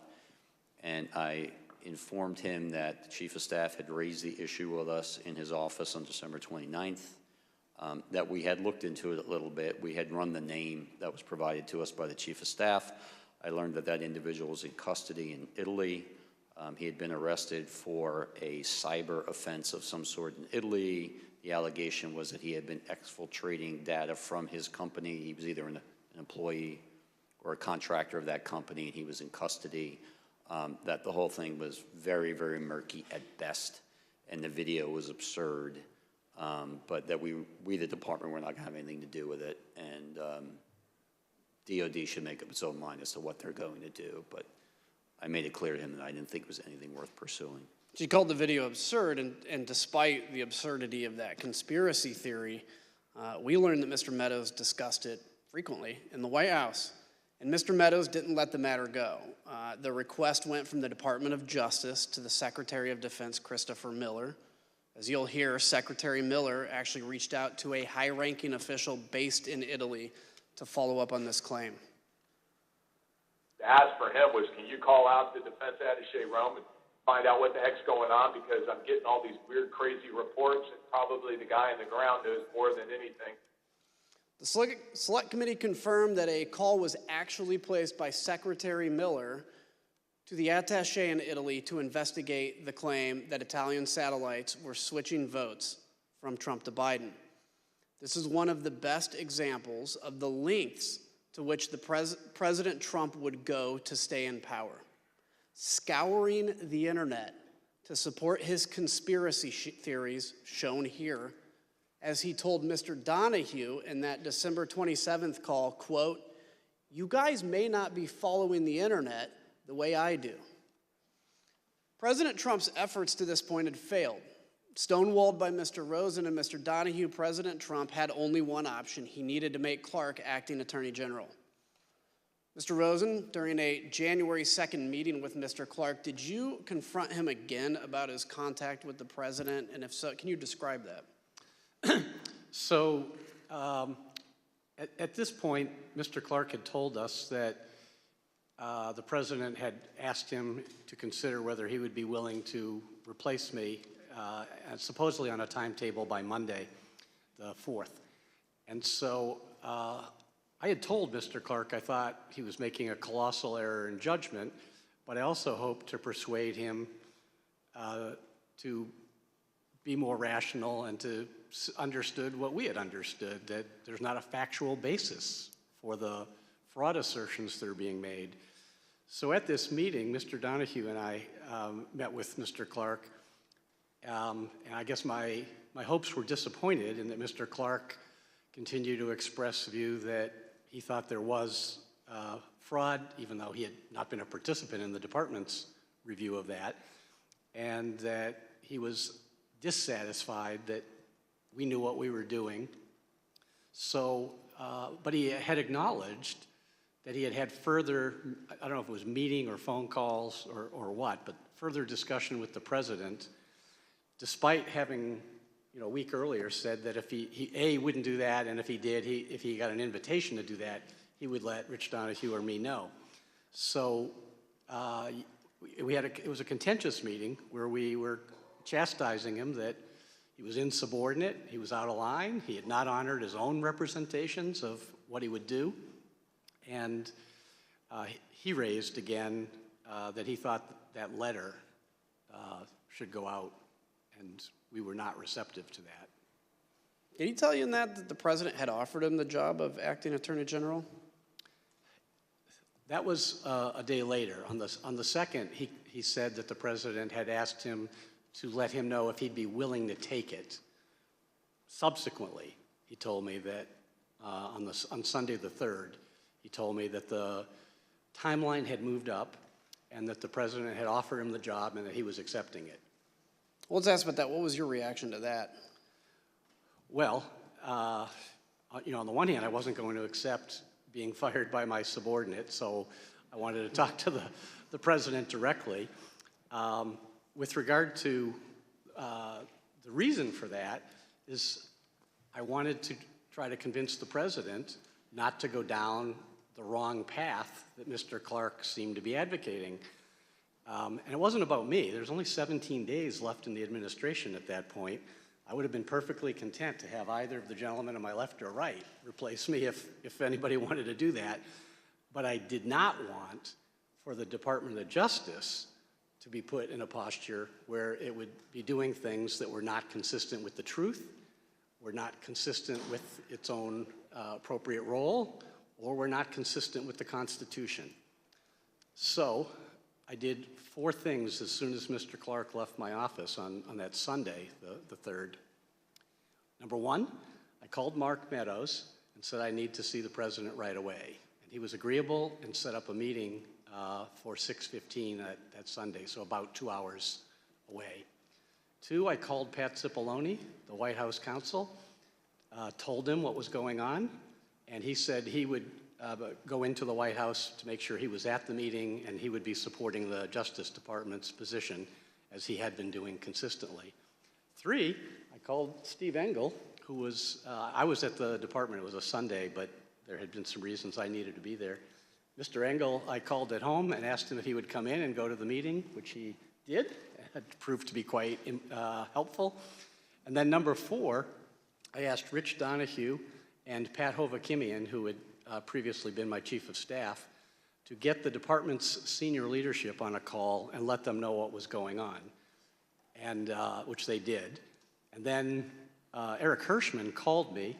And I informed him that the Chief of Staff had raised the issue with us in his office on December 29th, that we had looked into it a little bit. We had run the name that was provided to us by the Chief of Staff. I learned that that individual was in custody in Italy. He had been arrested for a cyber offense of some sort in Italy. The allegation was that he had been exfiltrating data from his company. He was either an employee or a contractor of that company, and he was in custody. That the whole thing was very, very murky at best, and the video was absurd. But that we the department, were not going to have anything to do with it, and DOD should make up its own mind as to what they're going to do. But I made it clear to him that I didn't think it was anything worth pursuing. She called the video absurd, and despite the absurdity of that conspiracy theory, we learned that Mr. Meadows discussed it frequently in the White House. And Mr. Meadows didn't let the matter go. The request went from the Department of Justice to the Secretary of Defense, Christopher Miller. As you'll hear, Secretary Miller actually reached out to a high-ranking official based in Italy to follow up on this claim. The ask for him was, can you call out the defense attaché Rome and find out what the heck's going on, because I'm getting all these weird, crazy reports, and probably the guy on the ground knows more than anything. The Select Committee confirmed that a call was actually placed by Secretary Miller to the attaché in Italy to investigate the claim that Italian satellites were switching votes from Trump to Biden. This is one of the best examples of the lengths to which President Trump would go to stay in power, scouring the internet to support his conspiracy theories shown here, as he told Mr. Donahue in that December 27th call, quote, "You guys may not be following the internet the way I do." President Trump's efforts to this point had failed. Stonewalled by Mr. Rosen and Mr. Donahue, President Trump had only one option. He needed to make Clark acting Attorney General. Mr. Rosen, during a January 2nd meeting with Mr. Clark, did you confront him again about his contact with the president? And if so, can you describe that? So at this point, Mr. Clark had told us that the president had asked him to consider whether he would be willing to replace me, supposedly on a timetable by Monday, the 4th. And so I had told Mr. Clark I thought he was making a colossal error in judgment, but I also hoped to persuade him to be more rational and to understood what we had understood, that there's not a factual basis for the fraud assertions that are being made. So at this meeting, Mr. Donahue and I met with Mr. Clark, and I guess my hopes were disappointed in that Mr. Clark continued to express the view that he thought there was fraud, even though he had not been a participant in the department's review of that, and that he was dissatisfied that we knew what we were doing. So, but he had acknowledged that he had had further, I don't know if it was meeting or phone calls or what, but further discussion with the president, despite having, a week earlier said that if he wouldn't do that, and if he did, if he got an invitation to do that, he would let Rich Donahue or me know. So it was a contentious meeting where we were chastising him that he was insubordinate, he was out of line, he had not honored his own representations of what he would do, and he raised again that he thought that letter should go out, and we were not receptive to that. Did he tell you in that the president had offered him the job of acting Attorney General? That was a day later. On the 2nd, he said that the president had asked him to let him know if he'd be willing to take it. Subsequently, he told me that on Sunday the 3rd, he told me that the timeline had moved up and that the president had offered him the job and that he was accepting it. Well, let's ask about that. What was your reaction to that? Well, on the one hand, I wasn't going to accept being fired by my subordinate, so I wanted to talk to the president directly. With regard to the reason for that is I wanted to try to convince the president not to go down the wrong path that Mr. Clark seemed to be advocating. And it wasn't about me. There's only 17 days left in the administration at that point. I would have been perfectly content to have either of the gentlemen on my left or right replace me if anybody wanted to do that. But I did not want for the Department of Justice to be put in a posture where it would be doing things that were not consistent with the truth, were not consistent with its own appropriate role, or were not consistent with the Constitution. So I did 4 things as soon as Mr. Clark left my office on that Sunday, the 3rd. Number 1, I called Mark Meadows and said I need to see the president right away. And he was agreeable and set up a meeting for 6:15 that Sunday, so about 2 hours away. 2, I called Pat Cipollone, the White House counsel, told him what was going on, and he said he would go into the White House to make sure he was at the meeting and he would be supporting the Justice Department's position as he had been doing consistently. 3, I called Steve Engel, who was, I was at the department, it was a Sunday, but there had been some reasons I needed to be there. Mr. Engel, I called at home and asked him if he would come in and go to the meeting, which he did. It proved to be quite helpful. And then number 4, I asked Rich Donahue and Pat Hovakimian, who had previously been my chief of staff, to get the department's senior leadership on a call and let them know what was going on, and which they did. And then Eric Hirschman called me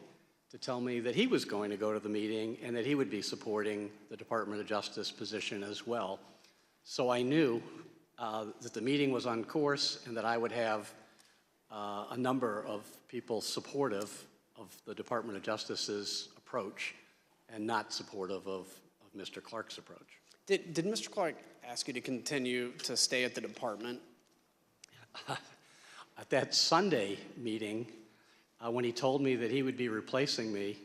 to tell me that he was going to go to the meeting and that he would be supporting the Department of Justice position as well. So I knew that the meeting was on course and that I would have a number of people supportive of the Department of Justice's approach and not supportive of Mr. Clark's approach. Did Mr. Clark ask you to continue to stay at the department? At that Sunday meeting, when he told me that he would be replacing me,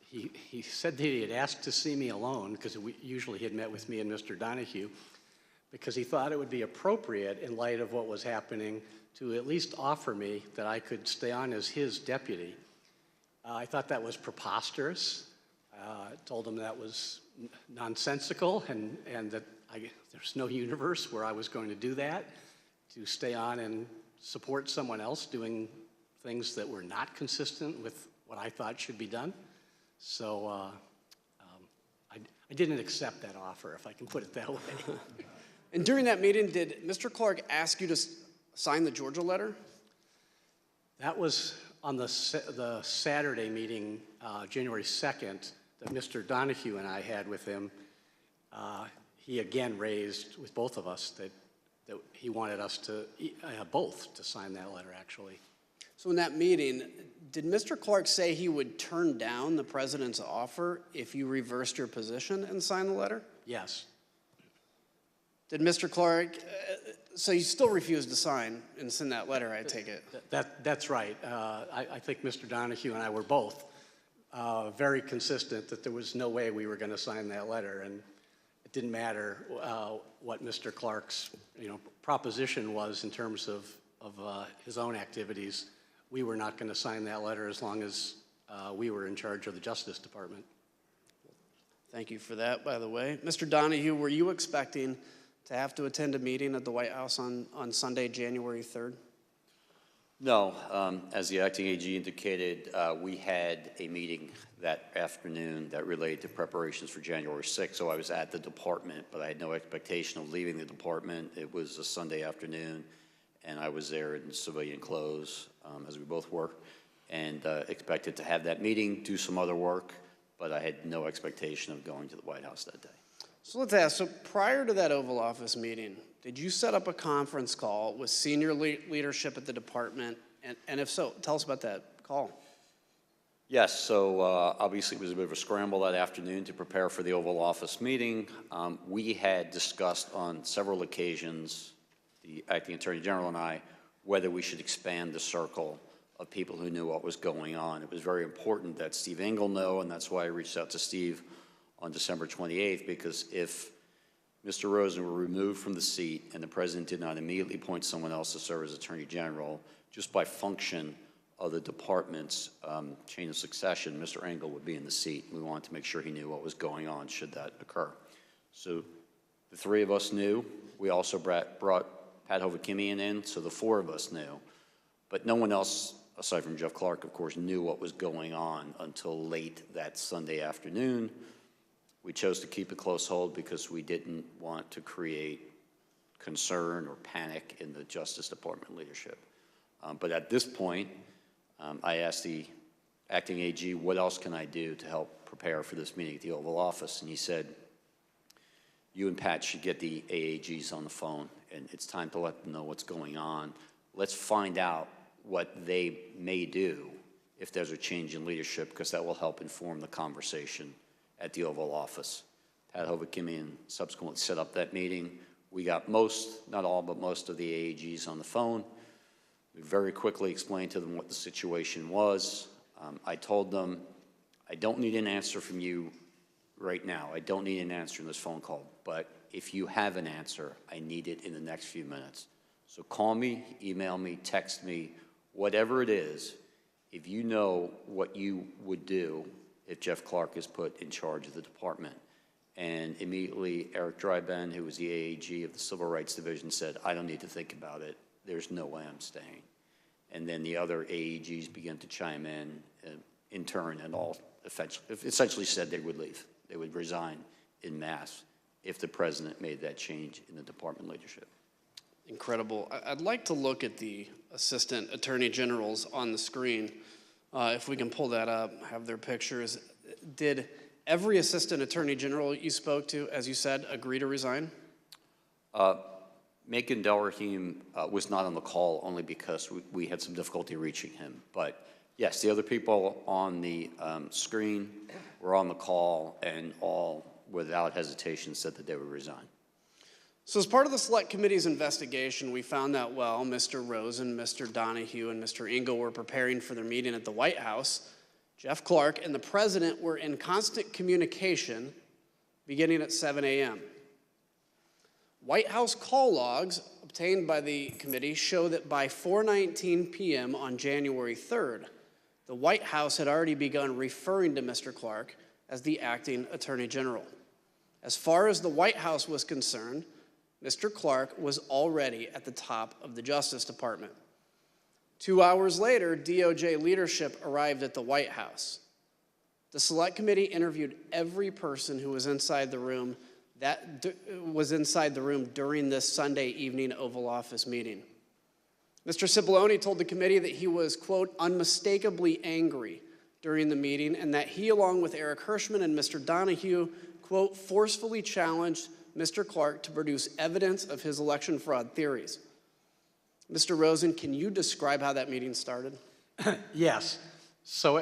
he said that he had asked to see me alone, because usually he had met with me and Mr. Donahue, because he thought it would be appropriate in light of what was happening to at least offer me that I could stay on as his deputy. I thought that was preposterous. I told him that was nonsensical and that there's no universe where I was going to do that, to stay on and support someone else doing things that were not consistent with what I thought should be done. So I didn't accept that offer, if I can put it that way. And during that meeting, did Mr. Clark ask you to sign the Georgia letter? That was on the Saturday meeting, January 2nd, that Mr. Donahue and I had with him. He again raised with both of us that he wanted us to, both to sign that letter, actually. So in that meeting, did Mr. Clark say he would turn down the president's offer if you reversed your position and signed the letter? Yes. Did Mr. Clark, so you still refused to sign and send that letter, I take it? That's right. I think Mr. Donahue and I were both very consistent that there was no way we were going to sign that letter, and it didn't matter what Mr. Clark's proposition was in terms of his own activities. We were not going to sign that letter as long as we were in charge of the Justice Department. Thank you for that, by the way. Mr. Donahue, were you expecting to have to attend a meeting at the White House on Sunday, January 3rd? No. As the acting AG indicated, we had a meeting that afternoon that related to preparations for January 6th, so I was at the department, but I had no expectation of leaving the department. It was a Sunday afternoon, and I was there in civilian clothes, as we both were, and expected to have that meeting, do some other work, but I had no expectation of going to the White House that day. So let's ask, so prior to that Oval Office meeting, did you set up a conference call with senior leadership at the department? And if so, tell us about that call. Yes, so obviously it was a bit of a scramble that afternoon to prepare for the Oval Office meeting. We had discussed on several occasions, the acting Attorney General and I, whether we should expand the circle of people who knew what was going on. It was very important that Steve Engel know, and that's why I reached out to Steve on December 28th, because if Mr. Rosen were removed from the seat and the president did not immediately appoint someone else to serve as Attorney General, just by function of the department's chain of succession, Mr. Engel would be in the seat. We wanted to make sure he knew what was going on should that occur. So the three of us knew. We also brought Pat Hovakimian in, so the four of us knew. But no one else, aside from Jeff Clark, of course, knew what was going on until late that Sunday afternoon. We chose to keep a close hold because we didn't want to create concern or panic in the Justice Department leadership. But at this point, I asked the acting AG, what else can I do to help prepare for this meeting at the Oval Office? And he said, you and Pat should get the AAGs on the phone, and it's time to let them know what's going on. Let's find out what they may do if there's a change in leadership, because that will help inform the conversation at the Oval Office. Pat Hovakimian subsequently set up that meeting. We got most, not all, but most of the AAGs on the phone. We very quickly explained to them what the situation was. I told them, I don't need an answer from you right now. I don't need an answer in this phone call, but if you have an answer, I need it in the next few minutes. So call me, email me, text me, whatever it is. If you know what you would do if Jeff Clark is put in charge of the department, And immediately Eric Dryben, who was the AAG of the Civil Rights Division, said, I don't need to think about it. There's no way I'm staying. And then the other AAGs began to chime in turn, and all essentially said they would leave. They would resign en masse if the president made that change in the department leadership. Incredible. I'd like to look at the assistant attorney generals on the screen. If we can pull that up, have their pictures. Did every assistant attorney general you spoke to, as you said, agree to resign? Macon Delrahim was not on the call only because we had some difficulty reaching him. But yes, the other people on the screen were on the call, and all, without hesitation, said that they would resign. So as part of the Select Committee's investigation, we found that while Mr. Rosen, Mr. Donahue, and Mr. Engel were preparing for their meeting at the White House, Jeff Clark and the president were in constant communication beginning at 7 a.m. White House call logs obtained by the committee show that by 4:19 p.m. on January 3rd, the White House had already begun referring to Mr. Clark as the acting attorney general. As far as the White House was concerned, Mr. Clark was already at the top of the Justice Department. 2 hours later, DOJ leadership arrived at the White House. The Select Committee interviewed every person who was inside the room during this Sunday evening Oval Office meeting. Mr. Cipollone told the committee that he was, quote, unmistakably angry during the meeting, and that he, along with Eric Hirschman and Mr. Donahue, quote, forcefully challenged Mr. Clark to produce evidence of his election fraud theories. Mr. Rosen, can you describe how that meeting started? Yes. So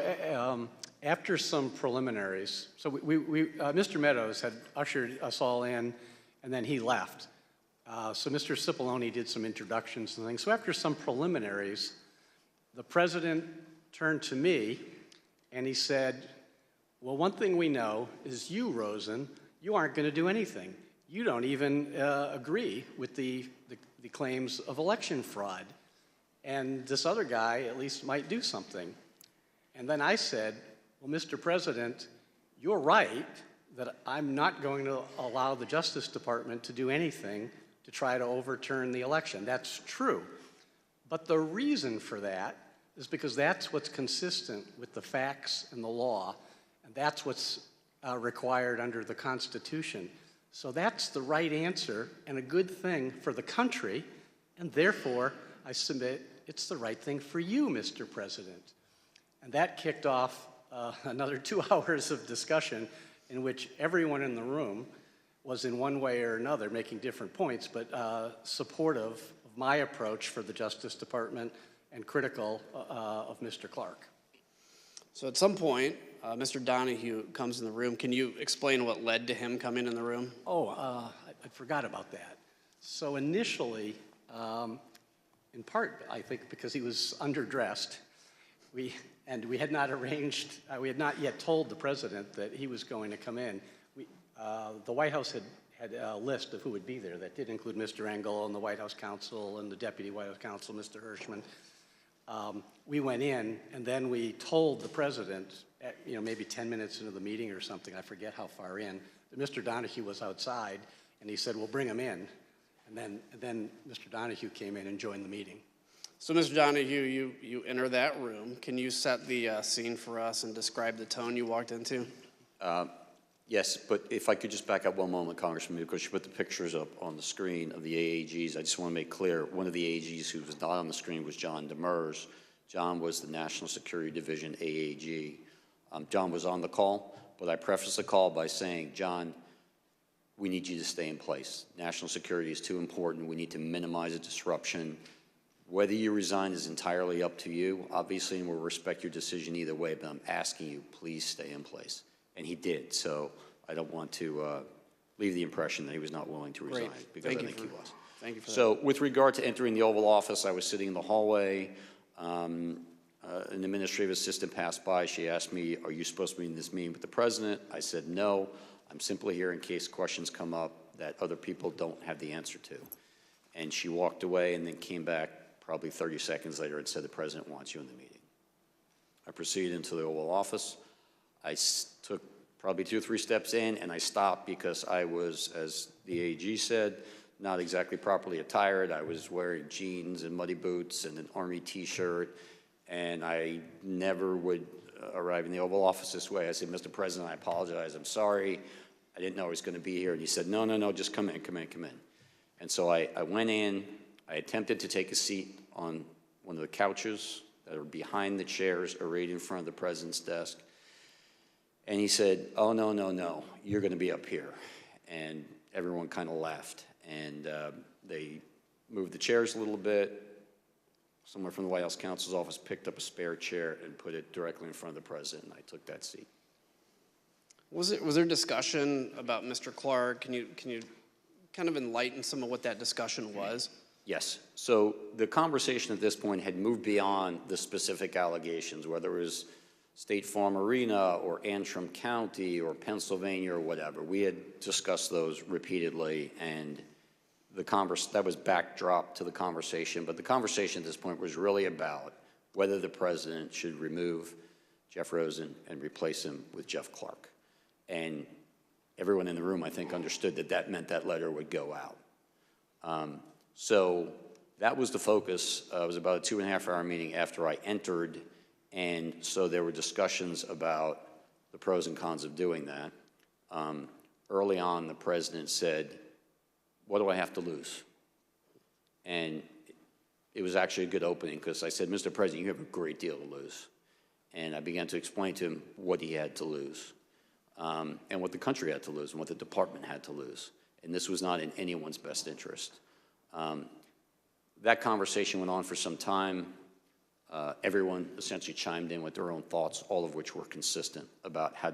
after some preliminaries, so Mr. Meadows had ushered us all in, and then he left. So Mr. Cipollone did some introductions and things. So after some preliminaries, the president turned to me and he said, well, one thing we know is you, Rosen, you aren't going to do anything. You don't even agree with the claims of election fraud. And this other guy at least might do something. And then I said, well, Mr. President, you're right that I'm not going to allow the Justice Department to do anything to try to overturn the election. That's true. But the reason for that is because that's what's consistent with the facts and the law, and that's what's required under the Constitution. So that's the right answer and a good thing for the country, and therefore I submit it's the right thing for you, Mr. President. And that kicked off another 2 hours of discussion in which everyone in the room was in one way or another making different points, but supportive of my approach for the Justice Department and critical of Mr. Clark. So at some point, Mr. Donahue comes in the room. Can you explain what led to him coming in the room? Oh, I forgot about that. So initially, in part, I think because he was underdressed, we had not arranged, we had not yet told the president that he was going to come in. The White House had a list of who would be there. That did include Mr. Engel and the White House counsel and the Deputy White House counsel, Mr. Hirschman. We went in, and then we told the president, maybe 10 minutes into the meeting or something, I forget how far in, that Mr. Donahue was outside, and he said, well, bring him in. And then Mr. Donahue came in and joined the meeting. So, Mr. Donahue, you enter that room. Can you set the scene for us and describe the tone you walked into? Yes, but if I could just back up one moment, Congressman, because you put the pictures up on the screen of the AAGs. I just want to make clear, one of the AAGs who was not on the screen was John Demers. John was the National Security Division AAG. John was on the call, but I prefaced the call by saying, John, we need you to stay in place. National security is too important. We need to minimize the disruption. Whether you resign is entirely up to you, obviously, and we'll respect your decision either way, but I'm asking you, please stay in place. And he did, so I don't want to leave the impression that he was not willing to resign, because I think he was. Thank you for that. So with regard to entering the Oval Office, I was sitting in the hallway. An administrative assistant passed by. She asked me, are you supposed to be in this meeting with the president? I said, no. I'm simply here in case questions come up that other people don't have the answer to. And she walked away and then came back probably 30 seconds later and said, the president wants you in the meeting. I proceeded into the Oval Office. I took probably 2 or 3 steps in, and I stopped because I was, as the AG said, not exactly properly attired. I was wearing jeans and muddy boots and an Army t-shirt, and I never would arrive in the Oval Office this way. I said, Mr. President, I apologize, I'm sorry. I didn't know I was going to be here. And he said, no, no, no, just come in, come in, come in. And so I went in, I attempted to take a seat on one of the couches that are behind the chairs arrayed in front of the president's desk. And he said, oh, no, no, no, you're going to be up here. And everyone kind of laughed. And they moved the chairs a little bit. Someone from the White House counsel's office picked up a spare chair and put it directly in front of the president, and I took that seat. Was there discussion about Mr. Clark? Can you kind of enlighten some of what that discussion was? Yes. So the conversation at this point had moved beyond the specific allegations, whether it was State Farm Arena or Antrim County or Pennsylvania or whatever. We had discussed those repeatedly, and that was backdrop to the conversation. But the conversation at this point was really about whether the president should remove Jeff Rosen and replace him with Jeff Clark. And everyone in the room, I think, understood that that meant that letter would go out. So that was the focus. It was about a 2.5-hour meeting after I entered, and so there were discussions about the pros and cons of doing that. Early on, the president said, what do I have to lose? And it was actually a good opening because I said, Mr. President, you have a great deal to lose. And I began to explain to him what he had to lose, and what the country had to lose, and what the department had to lose. And this was not in anyone's best interest. That conversation went on for some time. Everyone essentially chimed in with their own thoughts, all of which were consistent about how